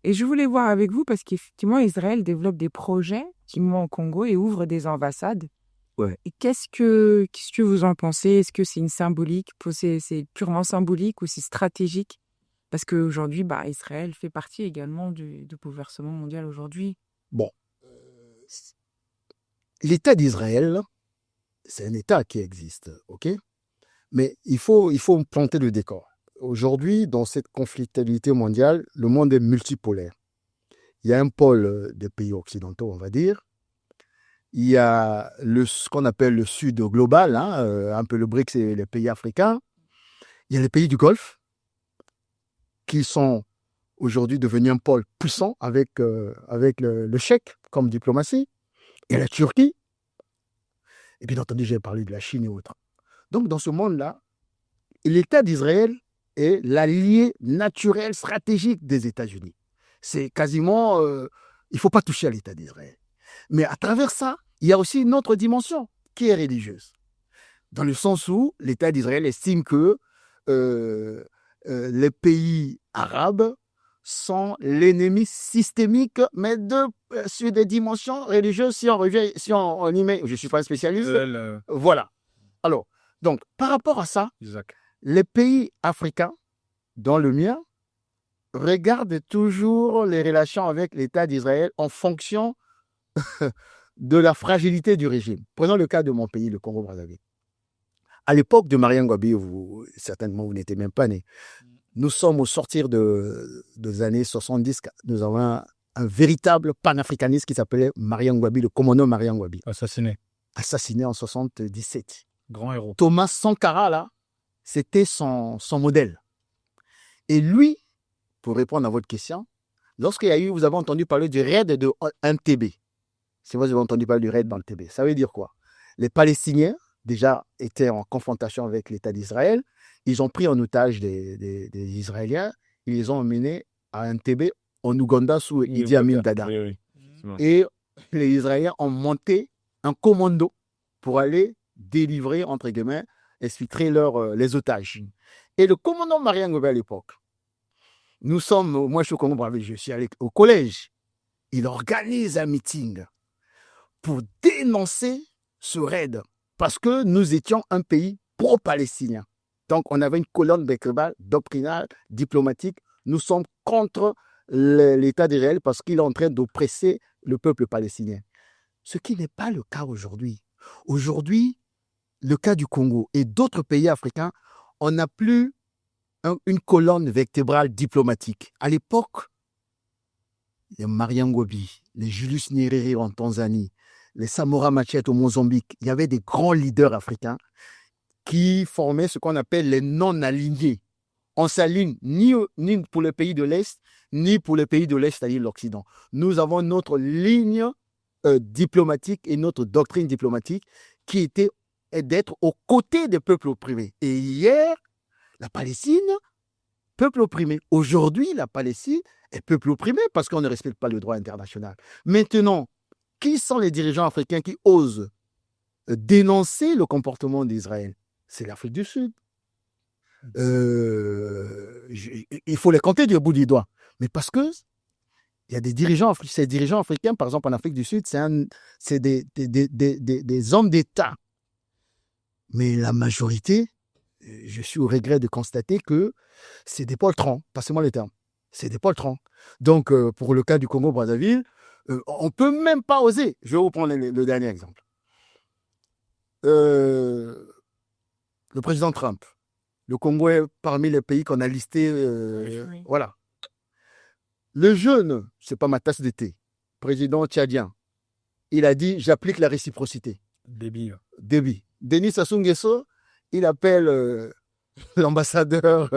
Et je voulais voir avec vous, parce qu'effectivement, Israël développe des projets au Congo et ouvre des ambassades. Ouais. Et qu'est-ce que vous en pensez? Est-ce que c'est une symbolique? C'est purement symbolique ou c'est stratégique? Parce qu'aujourd'hui, Israël fait partie également du bouleversement mondial aujourd'hui. Bon, l'État d'Israël, c'est un État qui existe, ok? Mais il faut planter le décor. Aujourd'hui, dans cette conflictualité mondiale, le monde est multipolaire. Il y a un pôle des pays occidentaux, on va dire. Il y a ce qu'on appelle le sud global, un peu le BRICS et les pays africains. Il y a les pays du Golfe, qui sont aujourd'hui devenus un pôle puissant avec le Tchèque comme diplomatie. Il y a la Turquie. Et bien entendu, j'ai parlé de la Chine et autres. Donc, dans ce monde-là, l'État d'Israël est l'allié naturel stratégique des États-Unis. C'est quasiment... il ne faut pas toucher à l'État d'Israël. Mais à travers ça, il y a aussi une autre dimension qui est religieuse. Dans le sens où l'État d'Israël estime que les pays arabes sont l'ennemi systémique, mais sur des dimensions religieuses, si on y met, je ne suis pas un spécialiste, voilà. Alors, donc, par rapport à ça, Isaac. les pays africains, dont le mien, regardent toujours les relations avec l'État d'Israël en fonction de la fragilité du régime. Prenons le cas de mon pays, le Congo-Brazzaville. À l'époque de Mariam Gwabi, certainement vous n'étiez même pas né. Nous sommes au sortir des années 70. Nous avons un véritable panafricaniste qui s'appelait Mariam Gwabi, le commandant Mariam Gwabi. Assassiné. Assassiné en 77. Grand héros. Thomas Sankara, là, c'était son modèle. Et lui, pour répondre à votre question, lorsqu'il y a eu, vous avez entendu parler du raid de Entebbe. Si vous avez entendu parler du raid d'Entebbe, ça veut dire quoi? Les Palestiniens, déjà, étaient en confrontation avec l'État d'Israël. Ils ont pris en otage des Israéliens. Ils les ont emmenés à Entebbe, en Ouganda, sous Idi Amin Dada. Oui. Et les Israéliens ont monté un commando pour aller délivrer, entre guillemets, exfiltrer les otages. Et le commandant Mariam Gwabi à l'époque, moi je suis au Congo-Brazzaville, je suis allé au collège. Il organise un meeting pour dénoncer ce raid parce que nous étions un pays pro-palestinien. Donc on avait une colonne vertébrale, doctrinale, diplomatique. Nous sommes contre l'État d'Israël parce qu'il est en train d'oppresser le peuple palestinien. Ce qui n'est pas le cas aujourd'hui. Aujourd'hui, le cas du Congo et d'autres pays africains, on n'a plus une colonne vertébrale diplomatique. À l'époque, les Mariam Gwabi, les Julius Nyerere en Tanzanie, les Samora Machel au Mozambique, il y avait des grands leaders africains qui formaient ce qu'on appelle les non-alignés. On s'aligne ni pour les pays de l'Est, ni pour les pays de l'Est, c'est-à-dire l'Occident. Nous avons notre ligne diplomatique et notre doctrine diplomatique qui était d'être aux côtés des peuples opprimés. Et hier, la Palestine, peuple opprimé. Aujourd'hui, la Palestine est peuple opprimé parce qu'on ne respecte pas le droit international. Maintenant, qui sont les dirigeants africains qui osent dénoncer le comportement d'Israël? C'est l'Afrique du Sud. Il faut les compter du bout du doigt. Mais parce que il y a ces dirigeants africains, par exemple en Afrique du Sud, c'est des hommes d'État. Mais la majorité, je suis au regret de constater que c'est des poltrons, passez-moi le terme, c'est des poltrons. Donc, pour le cas du Congo-Brazzaville, on ne peut même pas oser. Je vais vous prendre le dernier exemple. Le président Trump, le Congo est parmi les pays qu'on a listés. Oui. Voilà. Le jeune, ce n'est pas ma tasse de thé, président tchadien, il a dit « j'applique la réciprocité ». Débit. Denis Sassou Nguesso, il appelle l'ambassadeur,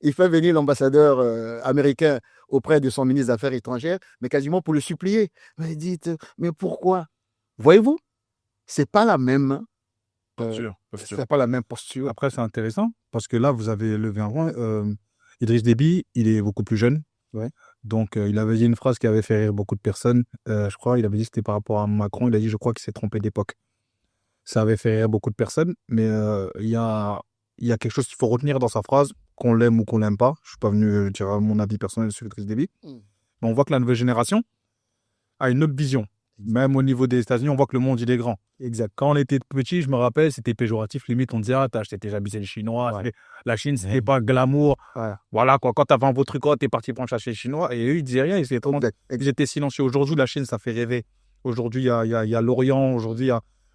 il fait venir l'ambassadeur américain auprès de son ministre des Affaires étrangères, mais quasiment pour le supplier. Mais dites, mais pourquoi? Voyez-vous, c'est pas la même C'est pas la même posture. Après, c'est intéressant parce que là, vous avez levé un point. Idriss Déby, il est beaucoup plus jeune. Ouais. Donc, il avait dit une phrase qui avait fait rire beaucoup de personnes. Je crois, il avait dit que c'était par rapport à Macron. Il a dit, je crois qu'il s'est trompé d'époque. Ça avait fait rire beaucoup de personnes. Mais il y a quelque chose qu'il faut retenir dans sa phrase, qu'on l'aime ou qu'on l'aime pas. Je ne suis pas venu dire mon avis personnel sur Idriss Déby. Mais on voit que la nouvelle génération a une autre vision. Même au niveau des États-Unis, on voit que le monde, il est grand. Exact. Quand on était petit, je me rappelle, c'était péjoratif. Limite, on disait, ah, t'as acheté déjà les Chinois. Ouais. La Chine, c'était pas glamour. Voilà. Voilà, quoi. Quand t'avais un beau truc, t'es parti pour acheter les Chinois. Et eux, ils disaient rien. Ils étaient silencieux. Aujourd'hui, la Chine, ça fait rêver. Aujourd'hui, il y a l'Orient. Aujourd'hui,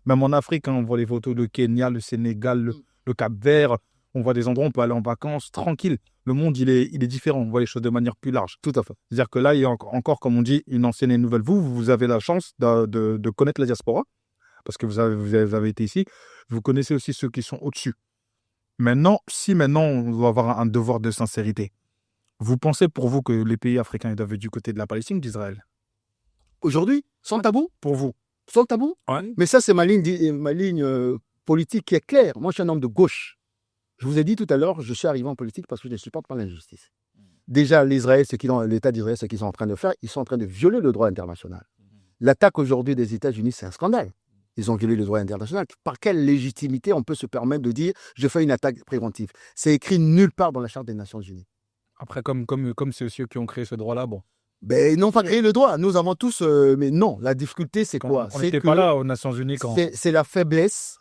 même en Afrique, on voit les photos de Kenya, le Sénégal, le Cap-Vert. On voit des endroits où on peut aller en vacances tranquille. Le monde, il est différent. On voit les choses de manière plus large. Tout à fait. C'est-à-dire que là, il y a encore, comme on dit, une ancienne et une nouvelle. Vous avez la chance de connaître la diaspora, parce que vous avez été ici. Vous connaissez aussi ceux qui sont au-dessus. Maintenant, on doit avoir un devoir de sincérité. Vous pensez pour vous que les pays africains ils doivent être du côté de la Palestine ou d'Israël? Aujourd'hui, sans tabou, Pour vous? sans tabou. Ouais. Mais ça, c'est ma ligne politique qui est claire. Moi, je suis un homme de gauche. Je vous ai dit tout à l'heure, je suis arrivé en politique parce que je ne supporte pas l'injustice. Déjà, l'État d'Israël, ce qu'ils sont en train de faire, ils sont en train de violer le droit international. L'attaque aujourd'hui des États-Unis, c'est un scandale. Ils ont violé le droit international. Par quelle légitimité on peut se permettre de dire « je fais une attaque préventive » C'est écrit nulle part dans la Charte des Nations Unies. Après, comme c'est aussi eux qui ont créé ce droit-là, bon. Ben, ils n'ont pas créé le droit. Nous avons tous... mais non, la difficulté, c'est quoi? On n'était pas là aux Nations Unies quand... C'est la faiblesse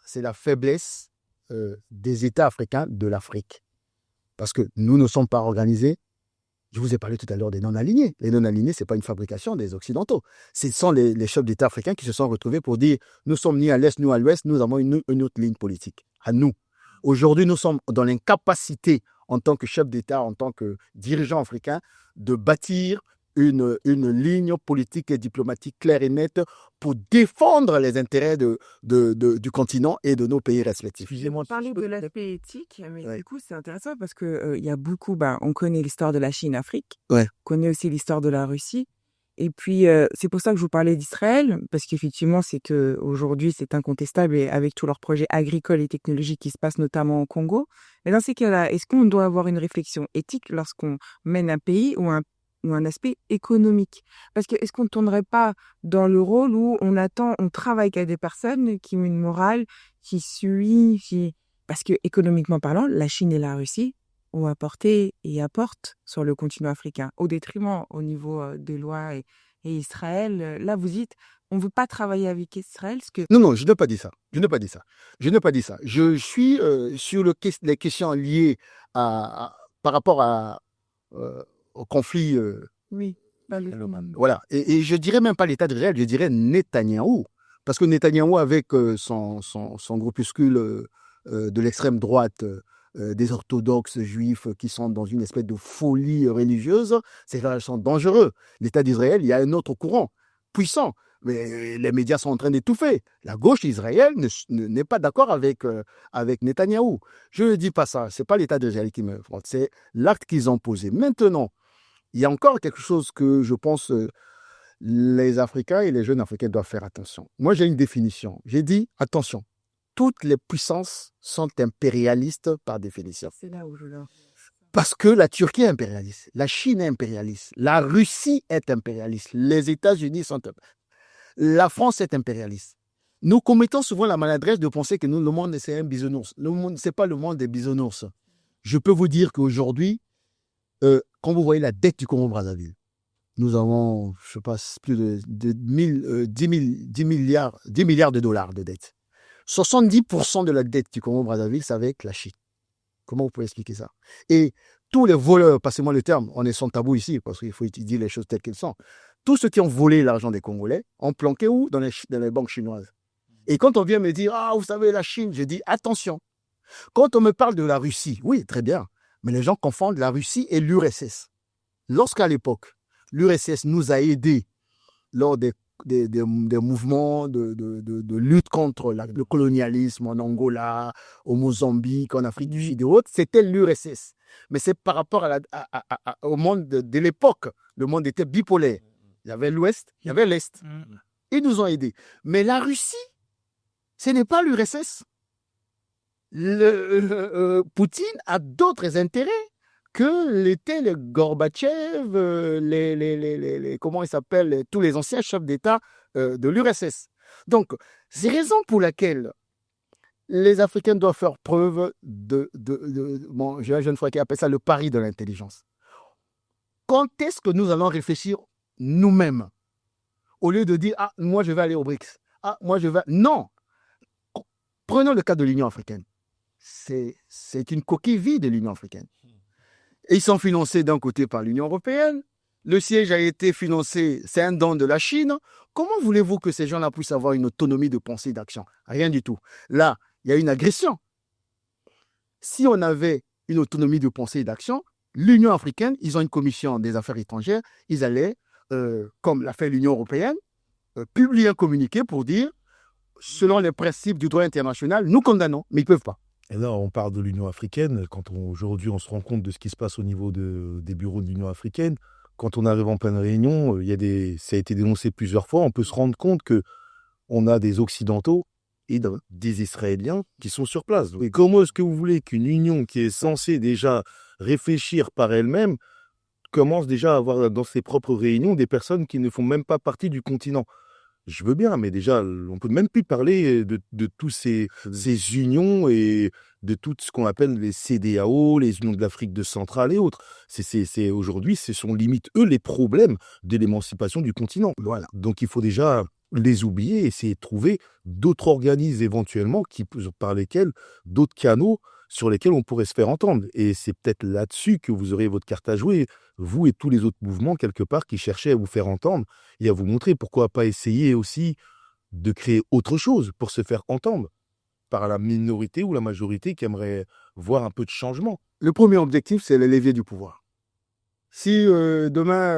des États africains de l'Afrique. Parce que nous ne sommes pas organisés. Je vous ai parlé tout à l'heure des non-alignés. Les non-alignés, ce n'est pas une fabrication des Occidentaux. Ce sont les chefs d'État africains qui se sont retrouvés pour dire « nous sommes ni à l'Est, ni à l'Ouest, nous avons une autre ligne politique. » À nous. Aujourd'hui, nous sommes dans l'incapacité, en tant que chef d'État, en tant que dirigeant africain, de bâtir une ligne politique et diplomatique claire et nette pour défendre les intérêts du continent et de nos pays respectifs. Excusez-moi. Parler de l'aspect éthique, mais Ouais. du coup, c'est intéressant parce que il y a beaucoup, on connaît l'histoire de la Chine-Afrique, Ouais. on connaît aussi l'histoire de la Russie. Et puis, c'est pour ça que je vous parlais d'Israël, parce qu'effectivement, c'est que aujourd'hui, c'est incontestable et avec tous leurs projets agricoles et technologiques qui se passent notamment au Congo. Mais dans ces cas-là, est-ce qu'on doit avoir une réflexion éthique lorsqu'on mène un pays ou un aspect économique? Parce que est-ce qu'on ne tournerait pas dans le rôle où on travaille avec des personnes qui ont une morale, qui suit, parce que économiquement parlant, la Chine et la Russie ont apporté et apportent sur le continent africain, au détriment au niveau des lois et Israël. Là, vous dites, on ne veut pas travailler avec Israël, parce que... Non, je n'ai pas dit ça. Je Je suis sur les questions liées par rapport au conflit. Oui, pas le Voilà. Et je dirais même pas l'État d'Israël, je dirais Netanyahou. Parce que Netanyahou, avec son groupuscule de l'extrême droite, des orthodoxes juifs qui sont dans une espèce de folie religieuse, ces gens sont dangereux. L'État d'Israël, il y a un autre courant puissant. Mais les médias sont en train d'étouffer. La gauche israélienne n'est pas d'accord avec Netanyahou. Je ne dis pas ça. Ce n'est pas l'État d'Israël qui me frotte. C'est l'acte qu'ils ont posé. Maintenant, il y a encore quelque chose que je pense les Africains et les jeunes Africains doivent faire attention. Moi, j'ai une définition. J'ai dit, attention, toutes les puissances sont impérialistes par définition. C'est là où je l'ai. Parce que la Turquie est impérialiste, la Chine est impérialiste, la Russie est impérialiste, les États-Unis sont impérialistes, la France est impérialiste. Nous commettons souvent la maladresse de penser que le monde, c'est un bisounours. Le monde, ce n'est pas le monde des bisounours. Je peux vous dire qu'aujourd'hui, quand vous voyez la dette du Congo-Brazzaville, nous avons, je sais pas, plus de 10 milliards de dollars de dette. 70% de la dette du Congo-Brazzaville, c'est avec la Chine. Comment vous pouvez expliquer ça? Et tous les voleurs, passez-moi le terme, on est sans tabou ici, parce qu'il faut dire les choses telles qu'elles sont. Tous ceux qui ont volé l'argent des Congolais ont planqué où? Dans les banques chinoises. Et quand on vient me dire, ah, vous savez, la Chine, je dis, attention. Quand on me parle de la Russie, oui, très bien, mais les gens confondent la Russie et l'URSS. Lorsqu'à l'époque, l'URSS nous a aidés lors des mouvements de lutte contre le colonialisme en Angola, au Mozambique, en Afrique du Sud et autres, c'était l'URSS. Mais c'est par rapport au monde de l'époque. Le monde était bipolaire. Il y avait l'Ouest, il y avait l'Est. Ils nous ont aidés. Mais la Russie, ce n'est pas l'URSS. Poutine a d'autres intérêts que l'étaient les Gorbatchev, comment ils s'appellent, tous les anciens chefs d'État de l'URSS. Donc, c'est raison pour laquelle les Africains doivent faire preuve bon, j'ai un jeune frère qui appelle ça le pari de l'intelligence. Quand est-ce que nous allons réfléchir nous-mêmes au lieu de dire, ah, moi, je vais aller au BRICS. Ah, moi, je vais... Non. Prenons le cas de l'Union africaine. C'est une coquille vide de l'Union africaine. Et ils sont financés d'un côté par l'Union européenne. Le siège a été financé, c'est un don de la Chine. Comment voulez-vous que ces gens-là puissent avoir une autonomie de pensée et d'action? Rien du tout. Là, il y a une agression. Si on avait une autonomie de pensée et d'action, l'Union africaine, ils ont une commission des affaires étrangères, ils allaient, comme l'a fait l'Union européenne, publier un communiqué pour dire, selon les principes du droit international, nous condamnons, mais ils ne peuvent pas. Et là, on parle de l'Union africaine. Aujourd'hui, on se rend compte de ce qui se passe au niveau des bureaux de l'Union africaine. Quand on arrive en pleine réunion, ça a été dénoncé plusieurs fois. On peut se rendre compte qu'on a des Occidentaux et des Israéliens qui sont sur place. Et comment est-ce que vous voulez qu'une union qui est censée déjà réfléchir par elle-même commence déjà à avoir dans ses propres réunions des personnes qui ne font même pas partie du continent? Je veux bien, mais déjà, on ne peut même plus parler de tous ces unions et de tout ce qu'on appelle les CEDEAO, les unions de l'Afrique centrale et autres. Aujourd'hui, ce sont limite eux les problèmes de l'émancipation du continent. Voilà. Donc il faut déjà les oublier et essayer de trouver d'autres organismes éventuellement par lesquels, d'autres canaux sur lesquels on pourrait se faire entendre. Et c'est peut-être là-dessus que vous aurez votre carte à jouer, vous et tous les autres mouvements, quelque part, qui cherchaient à vous faire entendre et à vous montrer pourquoi pas essayer aussi de créer autre chose pour se faire entendre par la minorité ou la majorité qui aimerait voir un peu de changement. Le premier objectif, c'est le levier du pouvoir. Si demain,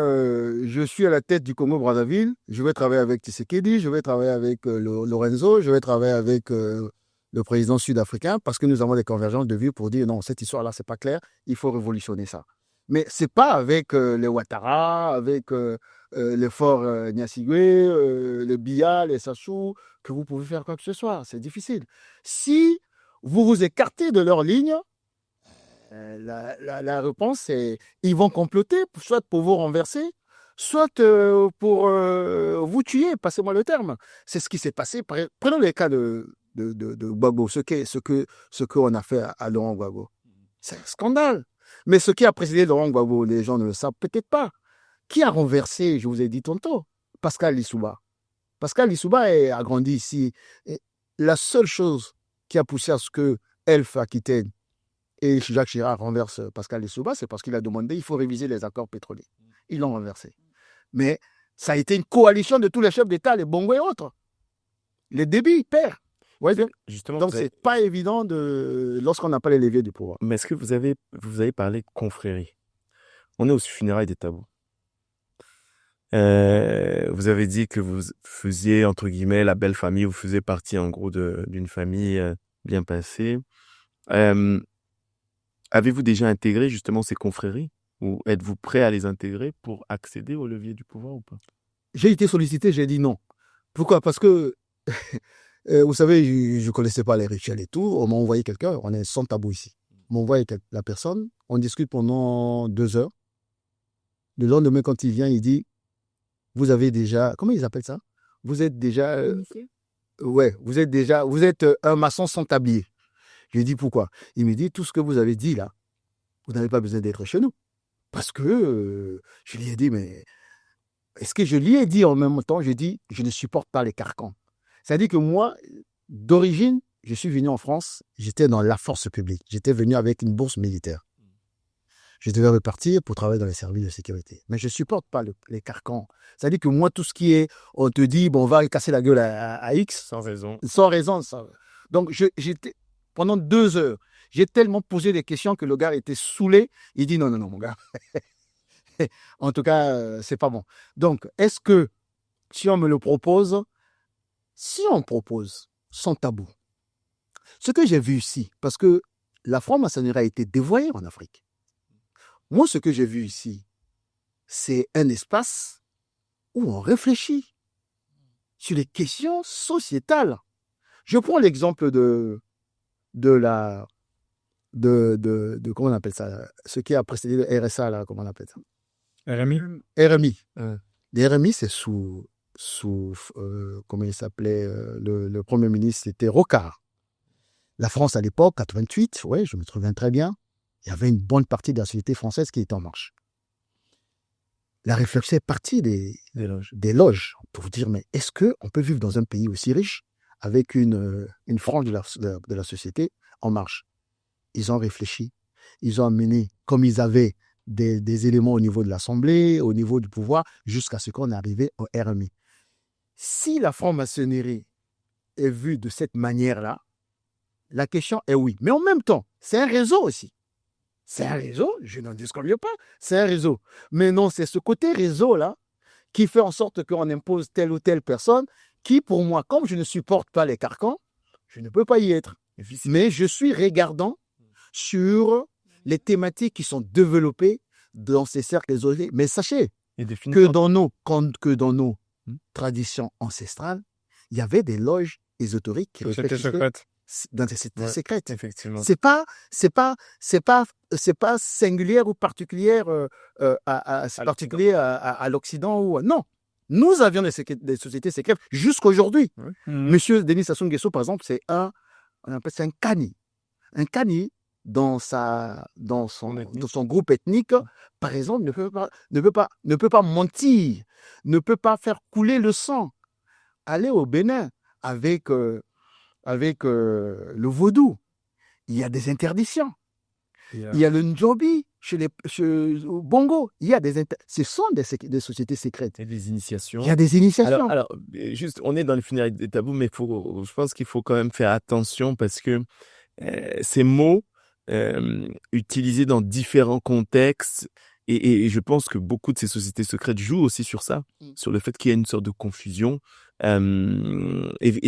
je suis à la tête du Congo-Brazzaville, je vais travailler avec Tshisekedi, je vais travailler avec Lorenzo, je vais travailler avec le président sud-africain, parce que nous avons des convergences de vues pour dire non, cette histoire-là, c'est pas clair, il faut révolutionner ça. Mais c'est pas avec les Ouattara, avec les forts Niasigwe, le Biya, les Sassou, que vous pouvez faire quoi que ce soit. C'est difficile. Si vous vous écartez de leur ligne, la réponse est ils vont comploter, soit pour vous renverser, soit pour vous tuer, passez-moi le terme. C'est ce qui s'est passé. Prenons le cas de Gbagbo, ce qu'on a fait à Laurent Gbagbo. C'est un scandale. Mais ce qui a précédé Laurent Gbagbo, les gens ne le savent peut-être pas. Qui a renversé, je vous ai dit tantôt, Pascal Lissouba. Pascal Lissouba a grandi ici. Et la seule chose qui a poussé à ce que Elf Aquitaine et Jacques Chirac renversent Pascal Lissouba, c'est parce qu'il a demandé il faut réviser les accords pétroliers. Ils l'ont renversé. Mais ça a été une coalition de tous les chefs d'État, les Bongo et autres. Les débits, père. Ouais, justement, donc, c'est pas évident lorsqu'on n'a pas les leviers du pouvoir. Mais est-ce que vous avez parlé de confrérie? On est aux funérailles des Tabous. Vous avez dit que vous faisiez, entre guillemets, la belle famille, vous faisiez partie, en gros, d'une famille bien passée. Avez-vous déjà intégré, justement, ces confréries? Ou êtes-vous prêt à les intégrer pour accéder au levier du pouvoir ou pas? J'ai été sollicité, j'ai dit non. Pourquoi? Parce que... vous savez, je ne connaissais pas les rituels et tout. On m'a envoyé quelqu'un, on est sans tabou ici. On m'a envoyé la personne, on discute pendant 2 heures. Le lendemain, quand il vient, il dit, vous avez déjà, comment ils appellent ça? Vous êtes déjà, ouais, vous êtes un maçon sans tablier. Je lui ai dit pourquoi? Il me dit, tout ce que vous avez dit là, vous n'avez pas besoin d'être chez nous. Parce que, je lui ai dit, mais est-ce que je lui ai dit en même temps, je dis, je ne supporte pas les carcans. C'est-à-dire que moi, d'origine, je suis venu en France, j'étais dans la force publique. J'étais venu avec une bourse militaire. Je devais repartir pour travailler dans les services de sécurité. Mais je ne supporte pas les carcans. C'est-à-dire que moi, tout ce qui est, on te dit, bon, on va casser la gueule à X. Sans raison. Sans raison. Donc, j'étais, pendant 2 heures, j'ai tellement posé des questions que le gars était saoulé. Il dit, non, mon gars. En tout cas, c'est pas bon. Donc, est-ce que, si on me le propose, si on propose sans tabou, ce que j'ai vu ici, parce que la franc-maçonnerie a été dévoyée en Afrique. Moi, ce que j'ai vu ici, c'est un espace où on réfléchit sur les questions sociétales. Je prends l'exemple de comment on appelle ça, ce qui a précédé le RSA, là, comment on appelle ça? RMI. RMI. Les RMI, c'est sous comment il s'appelait, le Premier ministre, c'était Rocard. La France, à l'époque, 88, ouais, je me souviens très bien, il y avait une bonne partie de la société française qui était en marche. La réflexion est partie des loges. pour vous dire, mais est-ce qu'on peut vivre dans un pays aussi riche avec une frange de la société en marche? Ils ont réfléchi, ils ont amené, comme ils avaient des éléments au niveau de l'Assemblée, au niveau du pouvoir, jusqu'à ce qu'on est arrivé au RMI. Si la franc-maçonnerie est vue de cette manière-là, la question est oui. Mais en même temps, c'est un réseau aussi. C'est un réseau, je n'en disconviens pas, c'est un réseau. Mais non, c'est ce côté réseau-là qui fait en sorte qu'on impose telle ou telle personne qui, pour moi, comme je ne supporte pas les carcans, je ne peux pas y être. Mais je suis regardant sur les thématiques qui sont développées dans ces cercles isolés. Mais sachez que dans nos traditions ancestrales, il y avait des loges ésotériques qui C'était secrète. dans des sociétés secrètes. Effectivement. C'est pas singulière ou particulière à l'Occident ou non. Nous avions des sociétés secrètes jusqu'aujourd'hui. Oui. Monsieur Denis Sassou Nguesso, par exemple, c'est un Kani. Un Kani dans son groupe ethnique, par exemple, ne peut pas mentir, ne peut pas faire couler le sang. Aller au Bénin avec le vaudou, il y a des interdictions. Il y a le Njobi au Bongo. Ce sont des sociétés secrètes. Et des initiations. Il y a des initiations. Alors, juste, on est dans les funérailles des tabous, mais je pense qu'il faut quand même faire attention parce que ces mots utilisés dans différents contextes, et je pense que beaucoup de ces sociétés secrètes jouent aussi sur ça, sur le fait qu'il y a une sorte de confusion. Et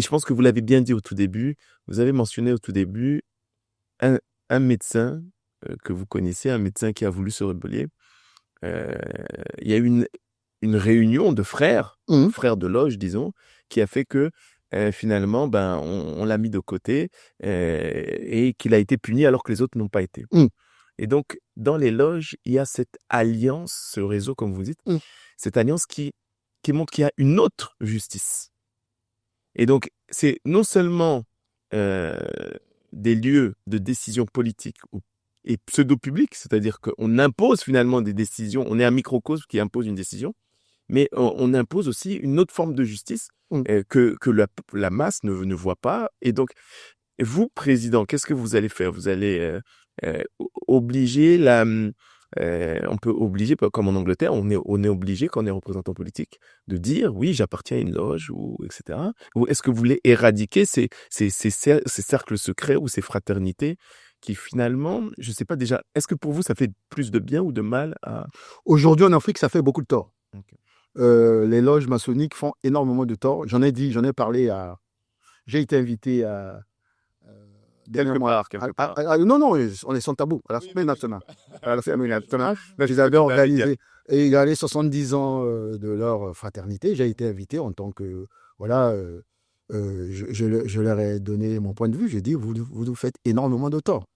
je pense que vous l'avez bien dit au tout début, vous avez mentionné au tout début un médecin que vous connaissez, un médecin qui a voulu se rebeller. Il y a eu une réunion de frères de loge, disons, qui a fait que finalement, on l'a mis de côté et qu'il a été puni alors que les autres n'ont pas été. Et donc, dans les loges, il y a cette alliance, ce réseau, comme vous dites, cette alliance qui montre qu'il y a une autre justice. Et donc, c'est non seulement des lieux de décision politique et pseudo-public, c'est-à-dire qu'on impose finalement des décisions, on est un microcosme qui impose une décision, mais on impose aussi une autre forme de justice que la masse ne voit pas. Et donc, vous, président, qu'est-ce que vous allez faire? Vous allez obliger on peut obliger, comme en Angleterre, on est obligé, quand on est représentant politique, de dire oui, j'appartiens à une loge, etc. Ou est-ce que vous voulez éradiquer ces cercles secrets ou ces fraternités qui finalement, je ne sais pas déjà, est-ce que pour vous, ça fait plus de bien ou de mal à... Aujourd'hui, en Afrique, ça fait beaucoup de tort. Okay. Les loges maçonniques font énormément de tort. J'en ai parlé j'ai été invité à... Quelque part. Non, on est sans tabou. À l'Assemblée nationale. Ils avaient organisé et il y a les 70 ans de leur fraternité. J'ai été invité en tant que... Voilà, je leur ai donné mon point de vue. J'ai dit, vous nous faites énormément de tort.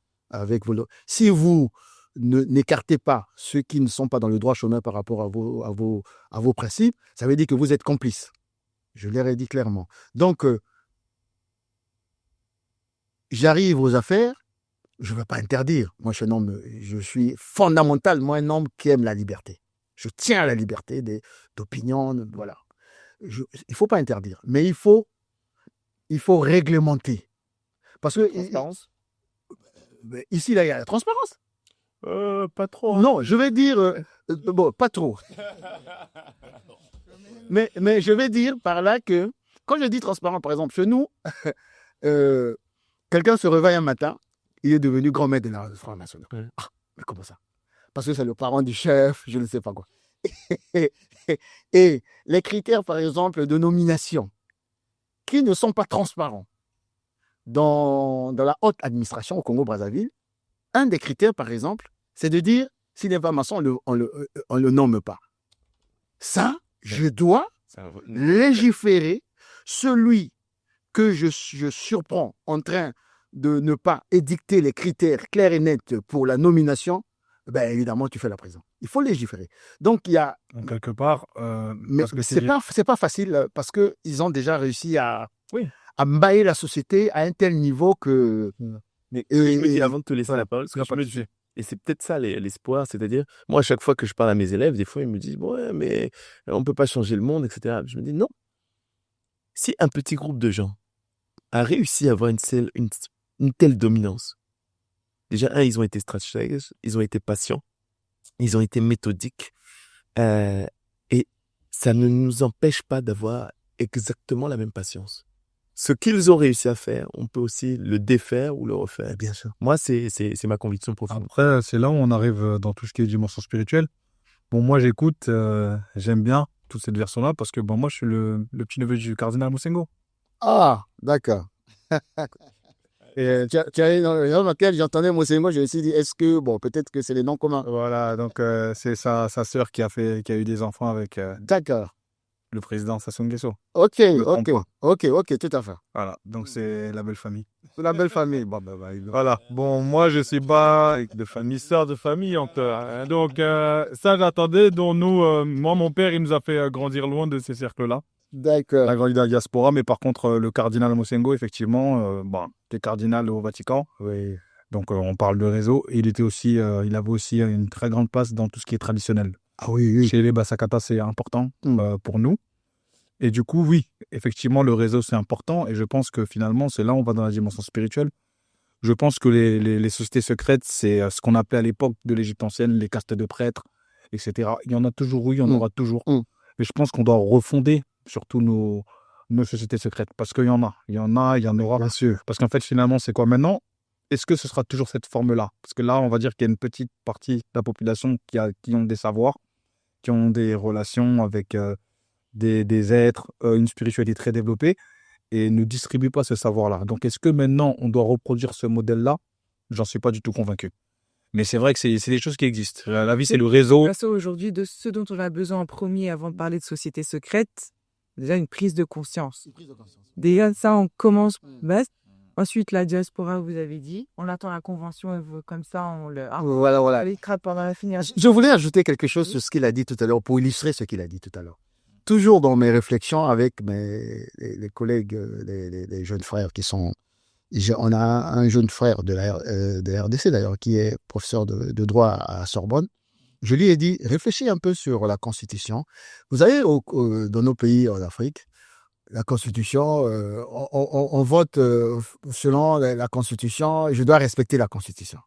Si vous n'écartez pas ceux qui ne sont pas dans le droit chemin par rapport à vos principes, ça veut dire que vous êtes complices. Je leur ai dit clairement. Donc, j'arrive aux affaires, je ne veux pas interdire. Moi, je suis fondamentalement un homme qui aime la liberté. Je tiens à la liberté d'opinion, voilà. Il ne faut pas interdire, mais il faut réglementer. Parce que transparence. Ici, là, il y a la transparence. Pas trop. Non, je vais dire... bon, pas trop. mais je vais dire par là que, quand je dis transparent, par exemple, chez nous, quelqu'un se réveille un matin, il est devenu grand maître de la franc-maçonnerie. Ah, mais comment ça? Parce que c'est le parent du chef, je ne sais pas quoi. Et les critères, par exemple, de nomination, qui ne sont pas transparents dans la haute administration au Congo-Brazzaville, un des critères, par exemple, c'est de dire, s'il n'est pas maçon, on le nomme pas. Ça, je dois légiférer. Celui que je surprends en train de ne pas édicter les critères clairs et nets pour la nomination, évidemment, tu fais la prison. Il faut légiférer. Donc, il y a... Donc, quelque part... mais c'est pas facile parce qu'ils ont déjà réussi à emballer la société à un tel niveau que... Mais avant de te laisser la parole, Et c'est peut-être ça l'espoir, c'est-à-dire, moi, à chaque fois que je parle à mes élèves, des fois, ils me disent, ouais, mais on ne peut pas changer le monde, etc. Je me dis, non. Si un petit groupe de gens a réussi à avoir une telle dominance, déjà, ils ont été stratégiques, ils ont été patients, ils ont été méthodiques, et ça ne nous empêche pas d'avoir exactement la même patience. Ce qu'ils ont réussi à faire, on peut aussi le défaire ou le refaire. Bien sûr. Moi, c'est ma conviction profonde. Après, c'est là où on arrive dans tout ce qui est dimension spirituelle. Bon, moi, j'écoute, j'aime bien toute cette version-là parce que bon, moi, je suis le petit-neveu du cardinal Moussengo. Ah, d'accord. Et tu as dans lequel j'entendais Moussengo, je me suis dit, est-ce que, bon, peut-être que c'est les noms communs. Voilà, donc c'est sa sœur qui a eu des enfants avec D'accord. le président Sassou Nguesso. Ok, Me ok, trompe ok, tout à fait. Voilà, donc c'est la belle famille. C'est la belle famille. Bon, Voilà, bon, moi je suis pas de famille, sœur de famille encore, hein. Donc ça j'attendais, dont nous, moi mon père il nous a fait grandir loin de ces cercles-là. D'accord. On a grandi dans la diaspora, mais par contre le cardinal Moussengo, effectivement, bon, était cardinal au Vatican, Oui. donc on parle de réseau. Et il était aussi, il avait aussi une très grande place dans tout ce qui est traditionnel. Ah oui, oui. Chez les Bassakata, c'est important Mm. pour nous. Et du coup, oui, effectivement, le réseau, c'est important. Et je pense que finalement, c'est là où on va dans la dimension spirituelle. Je pense que les sociétés secrètes, c'est ce qu'on appelait à l'époque de l'Égypte ancienne, les castes de prêtres, etc. Il y en a toujours eu, il y en aura toujours. Mais je pense qu'on doit refonder surtout nos sociétés secrètes. Parce qu'il y en a. Il y en a, il y en aura. Bien sûr. Parce qu'en fait, finalement, c'est quoi maintenant? Est-ce que ce sera toujours cette forme-là? Parce que là, on va dire qu'il y a une petite partie de la population qui ont des savoirs, qui ont des relations avec des êtres, une spiritualité très développée, et ne distribuent pas ce savoir-là. Donc, est-ce que maintenant, on doit reproduire ce modèle-là? J'en suis pas du tout convaincu. Mais c'est vrai que c'est des choses qui existent. La vie, c'est le réseau. Là, aujourd'hui, de ce dont on a besoin en premier avant de parler de société secrète, déjà une prise de conscience. Déjà, ça, on commence bas. Ensuite, la diaspora, vous avez dit. On attend la convention et comme ça, on le... Ah, Voilà. allez, crabe pendant la finir. Je voulais ajouter quelque chose sur ce qu'il a dit tout à l'heure, pour illustrer ce qu'il a dit tout à l'heure. Toujours dans mes réflexions avec les collègues, les jeunes frères qui sont... On a un jeune frère de la RDC d'ailleurs, qui est professeur de droit à Sorbonne. Je lui ai dit, réfléchis un peu sur la Constitution. Vous savez, dans nos pays en Afrique, la Constitution, on vote selon la Constitution, je dois respecter la Constitution.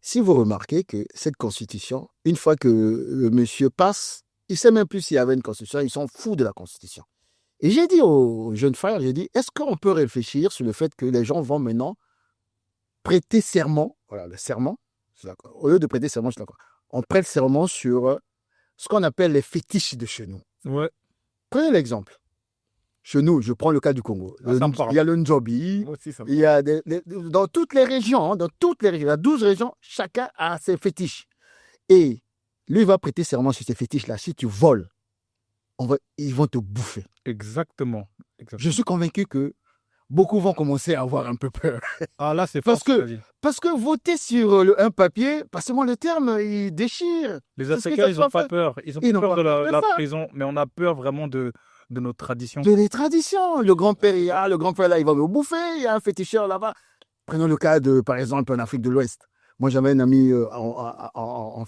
Si vous remarquez que cette Constitution, une fois que le monsieur passe, il ne sait même plus s'il y avait une Constitution, ils sont fous de la Constitution. Et j'ai dit aux jeunes frères, est-ce qu'on peut réfléchir sur le fait que les gens vont maintenant prêter serment, voilà, le serment, au lieu de prêter serment, on prête serment sur ce qu'on appelle les fétiches de chez nous. Ouais. Prenez l'exemple. Chez nous, je prends le cas du Congo. Il y a le Ndjobi, il y a dans toutes les régions, il y a 12 régions, chacun a ses fétiches. Et lui va prêter serment sur ces fétiches-là. Si tu voles, ils vont te bouffer. Exactement. Je suis convaincu que beaucoup vont commencer à avoir un peu peur. Ah là, c'est parce que voter sur un papier, passez-moi le terme, il déchire. Les Africains, ils n'ont pas peur. Ils ont peur de la prison, mais on a peur vraiment de notre tradition. De les traditions. Le grand-père là, il va me bouffer. Il y a un féticheur là-bas. Prenons le cas par exemple, en Afrique de l'Ouest. Moi, j'avais un ami en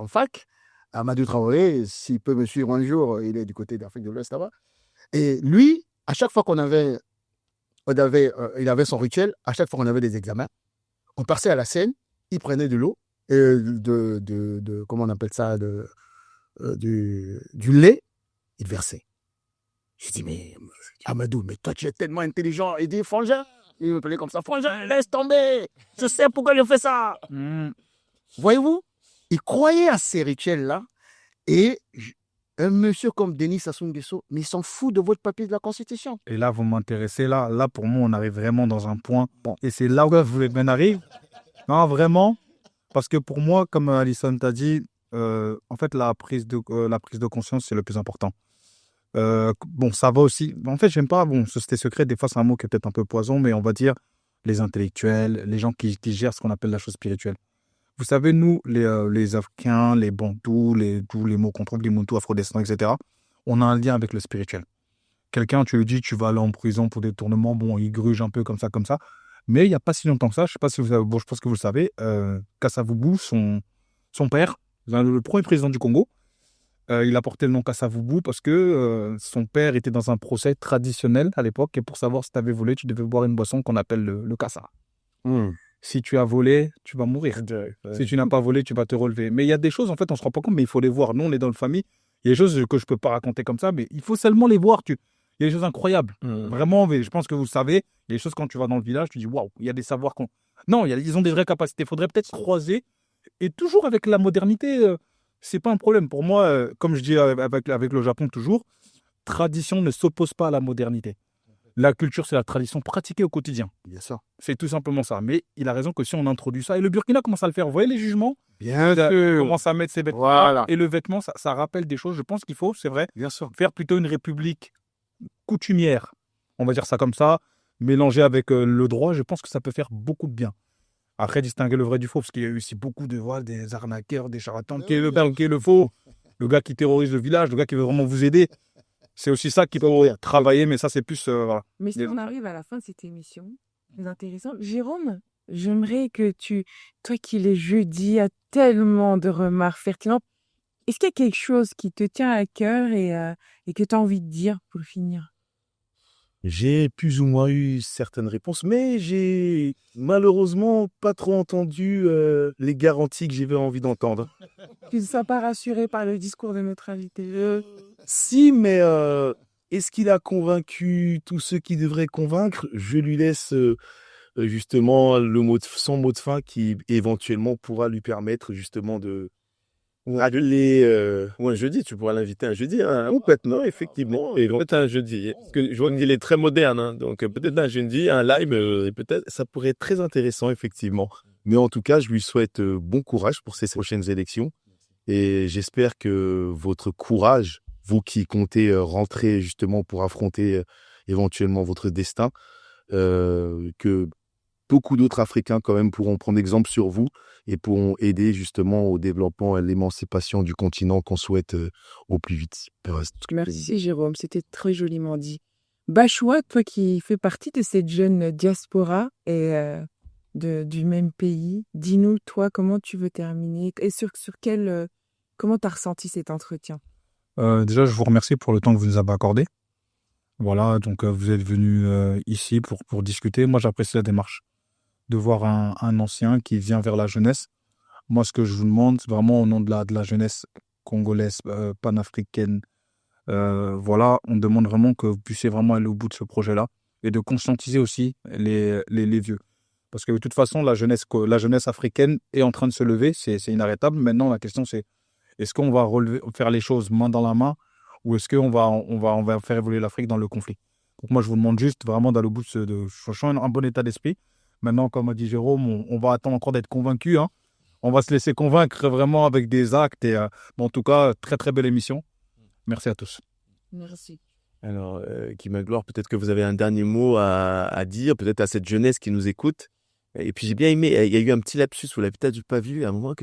fac, Amadou Traoré. S'il peut me suivre un jour, il est du côté d'Afrique de l'Ouest là-bas. Et lui, à chaque fois il avait son rituel, à chaque fois qu'on avait des examens, on passait à la scène, il prenait de l'eau, et comment on appelle ça, du lait, il versait. Je dis, mais Amadou, mais toi tu es tellement intelligent. Il dit, Frangin, il me parlait comme ça, Frangin, laisse tomber, je sais pourquoi il fait ça. Voyez-vous, il croyait à ces rituels-là, et un monsieur comme Denis Sassou Nguesso, mais il s'en fout de votre papier de la Constitution. Et là, vous m'intéressez, là pour moi, on arrive vraiment dans un point. Bon. Et c'est là où vous voulez qu'on arrive. Non, vraiment. Parce que pour moi, comme Alison t'a dit, en fait, la prise de conscience, c'est le plus important. Bon, ça va aussi. En fait, j'aime pas, société secrète, des fois, c'est un mot qui est peut-être un peu poison, mais on va dire les intellectuels, les gens qui gèrent ce qu'on appelle la chose spirituelle. Vous savez, nous, les Africains, les Bantous, tous les mots qu'on trouve, les Moutous, afrodescendants, etc., on a un lien avec le spirituel. Quelqu'un, tu lui dis, tu vas aller en prison pour détournement, bon, il gruge un peu comme ça, Mais il n'y a pas si longtemps que ça, je sais pas si vous savez, bon, je pense que vous le savez, Kasavubu, son père, le premier président du Congo, il a porté le nom Kasavubu parce que son père était dans un procès traditionnel à l'époque et pour savoir si tu avais volé, tu devais boire une boisson qu'on appelle le kassa. Si tu as volé, tu vas mourir. Si tu n'as pas volé, tu vas te relever. Mais il y a des choses, en fait, on ne se rend pas compte, mais il faut les voir. Nous, on est dans une famille. Il y a des choses que je ne peux pas raconter comme ça, mais il faut seulement les voir. Il y a des choses incroyables. Vraiment, mais je pense que vous le savez. Il y a des choses, quand tu vas dans le village, tu dis waouh, il y a des savoirs qu'on. Non, ils ont des vraies capacités. Il faudrait peut-être se croiser. Et toujours avec la modernité, c'est pas un problème. Pour moi, comme je dis avec le Japon toujours, tradition ne s'oppose pas à la modernité. La culture, c'est la tradition pratiquée au quotidien. Bien sûr. C'est tout simplement ça. Mais il a raison que si on introduit ça, et le Burkina commence à le faire, vous voyez les jugements, Bien ça sûr. commence à mettre ses vêtements. Voilà. Et le vêtement, ça rappelle des choses. Je pense qu'il faut, c'est vrai, Bien sûr. faire plutôt une république coutumière, on va dire ça comme ça, mélangée avec le droit. Je pense que ça peut faire beaucoup de bien. Après, distinguer le vrai du faux, parce qu'il y a eu aussi beaucoup des arnaqueurs, des charlatans, qui est le vrai, qui est le faux, le gars qui terrorise le village, le gars qui veut vraiment vous aider. C'est aussi ça qu'il faut travailler, mais ça, c'est plus... voilà. Mais si on arrive à la fin de cette émission, c'est intéressant. Jérôme, j'aimerais que toi qui les jeudis as tellement de remarques pertinentes, est-ce qu'il y a quelque chose qui te tient à cœur et que tu as envie de dire pour finir? J'ai plus ou moins eu certaines réponses, mais j'ai malheureusement pas trop entendu les garanties que j'avais envie d'entendre. Tu ne sois pas rassuré par le discours de notre invité. Si, mais est-ce qu'il a convaincu tous ceux qui devraient convaincre? Je lui laisse justement son mot de fin qui éventuellement pourra lui permettre justement de aller ou un jeudi. Tu pourras l'inviter un jeudi, ou peut-être non, effectivement, et peut-être un jeudi. Parce que je vois qu'il est très moderne, hein, donc peut-être un jeudi, un live, et peut-être ça pourrait être très intéressant, effectivement. Mais en tout cas, je lui souhaite bon courage pour ces prochaines élections. Et j'espère que votre courage, vous qui comptez rentrer justement pour affronter éventuellement votre destin, que beaucoup d'autres Africains quand même pourront prendre exemple sur vous et pourront aider justement au développement et à l'émancipation du continent qu'on souhaite au plus vite. Merci Jérôme, c'était très joliment dit. Bachoua, toi qui fais partie de cette jeune diaspora et du même pays, dis-nous toi comment tu veux terminer et sur quel... Comment tu as ressenti cet entretien? Déjà, je vous remercie pour le temps que vous nous avez accordé. Voilà, donc vous êtes venu ici pour discuter. Moi, j'apprécie la démarche de voir un ancien qui vient vers la jeunesse. Moi, ce que je vous demande, c'est vraiment au nom de la jeunesse congolaise, panafricaine. Voilà, on demande vraiment que vous puissiez vraiment aller au bout de ce projet-là et de conscientiser aussi les vieux. Parce que de toute façon, la jeunesse africaine est en train de se lever, c'est inarrêtable. Maintenant, la question, c'est est-ce qu'on va faire les choses main dans la main ou est-ce qu'on va faire évoluer l'Afrique dans le conflit? Donc moi, je vous demande juste vraiment d'aller au bout de franchement, un bon état d'esprit. Maintenant, comme a dit Jérôme, on va attendre encore d'être convaincus. Hein. On va se laisser convaincre vraiment avec des actes. Et, en tout cas, très, très belle émission. Merci à tous. Merci. Alors, Guy Magloire, peut-être que vous avez un dernier mot à dire, peut-être à cette jeunesse qui nous écoute. Et puis, j'ai bien aimé, il y a eu un petit lapsus, vous l'avez peut-être pas vu, à un moment,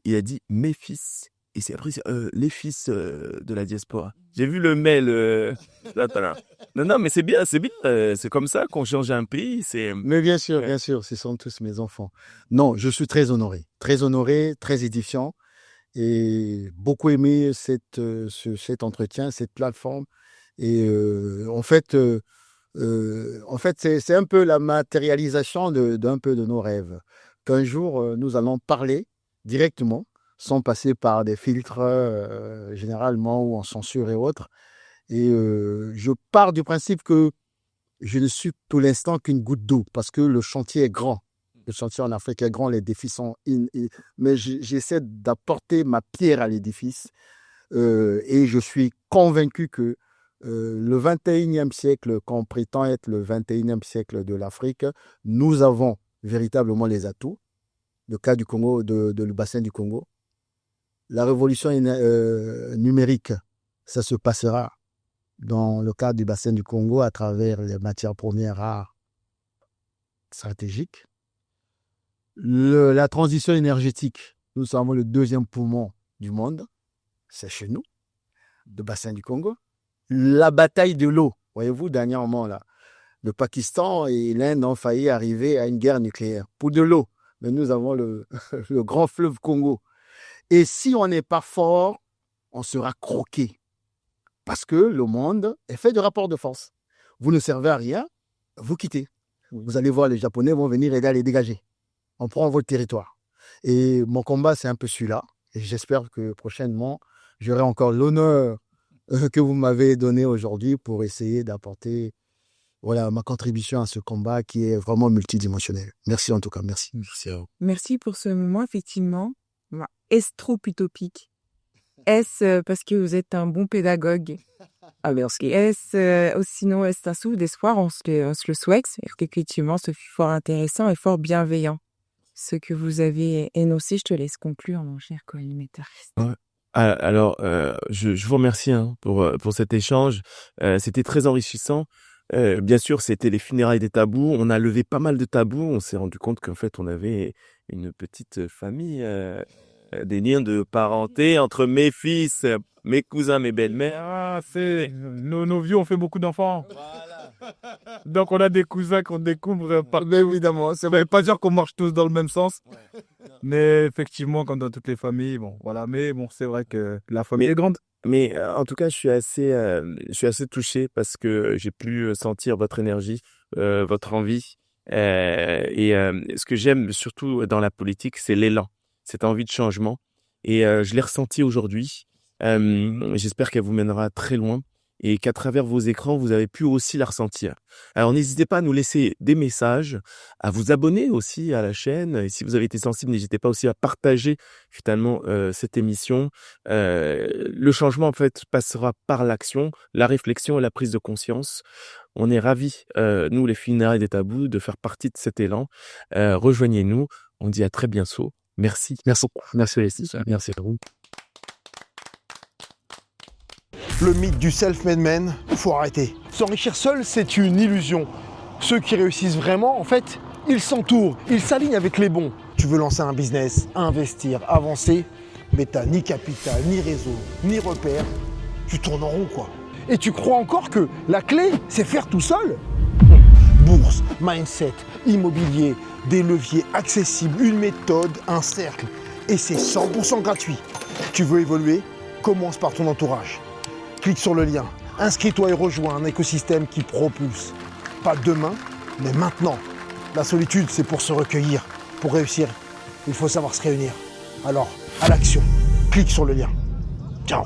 il a dit « mes fils ». Et c'est après, les fils de la diaspora. J'ai vu le mail. Non, mais c'est bien. C'est comme ça qu'on change un pays. Mais bien sûr, ce sont tous mes enfants. Non, je suis très honoré, très édifiant. Et beaucoup aimé cet entretien, cette plateforme. Et en fait, c'est un peu la matérialisation d'un peu de nos rêves. Qu'un jour, nous allons parler directement, sans passer par des filtres généralement ou en censure et autres. Et je pars du principe que je ne suis pour l'instant qu'une goutte d'eau parce que le chantier est grand. Le chantier en Afrique est grand, les défis sont... mais j'essaie d'apporter ma pierre à l'édifice et je suis convaincu que le 21e siècle, qu'on prétend être le 21e siècle de l'Afrique, nous avons véritablement les atouts. Le cas du Congo, le bassin du Congo. La révolution numérique, ça se passera dans le cadre du bassin du Congo à travers les matières premières rares stratégiques. La transition énergétique, nous sommes le deuxième poumon du monde, c'est chez nous, le bassin du Congo. La bataille de l'eau, voyez-vous, dernièrement, là, le Pakistan et l'Inde ont failli arriver à une guerre nucléaire pour de l'eau. Mais nous avons le grand fleuve Congo. Et si on n'est pas fort, on sera croqué. Parce que le monde est fait de rapports de force. Vous ne servez à rien, vous quittez. Vous allez voir, les Japonais vont venir aider à les dégager. On prend votre territoire. Et mon combat, c'est un peu celui-là. Et j'espère que prochainement, j'aurai encore l'honneur que vous m'avez donné aujourd'hui pour essayer d'apporter ma contribution à ce combat qui est vraiment multidimensionnel. Merci en tout cas, merci. Merci à vous. Merci pour ce moment, effectivement. Est-ce trop utopique? Est-ce parce que vous êtes un bon pédagogue? Merci. Est-ce sinon, est-ce un souffle d'espoir? On se le souhaite. Effectivement, ce fut fort intéressant et fort bienveillant. Ce que vous avez énoncé, je te laisse conclure, mon cher co-animateur. Ouais. Alors, je vous remercie pour cet échange. C'était très enrichissant. Bien sûr, c'était les funérailles des tabous. On a levé pas mal de tabous. On s'est rendu compte qu'en fait, on avait une petite famille, des liens de parenté entre mes fils, mes cousins, mes belles-mères. Ah, nos vieux ont fait beaucoup d'enfants. Donc, on a des cousins qu'on découvre par... Mais évidemment, Ça ne veut pas dire qu'on marche tous dans le même sens. Mais effectivement, comme dans toutes les familles, Mais c'est vrai que la famille est grande. Mais en tout cas, je suis assez touché parce que j'ai pu sentir votre énergie, votre envie. Ce que j'aime surtout dans la politique, c'est l'élan, cette envie de changement. Et je l'ai ressenti aujourd'hui. J'espère qu'elle vous mènera très loin et qu'à travers vos écrans, vous avez pu aussi la ressentir. Alors, n'hésitez pas à nous laisser des messages, à vous abonner aussi à la chaîne. Et si vous avez été sensible, n'hésitez pas aussi à partager finalement cette émission. Le changement, en fait, passera par l'action, la réflexion et la prise de conscience. On est ravis, nous, les funérailles des tabous, de faire partie de cet élan. Rejoignez-nous. On dit à très bientôt. Merci. Merci. Merci Alexis. Merci à vous. Le mythe du self-made man, faut arrêter. S'enrichir seul, c'est une illusion. Ceux qui réussissent vraiment, en fait, ils s'entourent, ils s'alignent avec les bons. Tu veux lancer un business, investir, avancer, mais t'as ni capital, ni réseau, ni repère. Tu tournes en rond, quoi. Et tu crois encore que la clé, c'est faire tout seul? Bourse, mindset, immobilier, des leviers accessibles, une méthode, un cercle. Et c'est 100% gratuit. Tu veux évoluer? Commence par ton entourage. Clique sur le lien, inscris-toi et rejoins un écosystème qui propulse. Pas demain, mais maintenant. La solitude, c'est pour se recueillir. Pour réussir, il faut savoir se réunir. Alors, à l'action. Clique sur le lien. Ciao.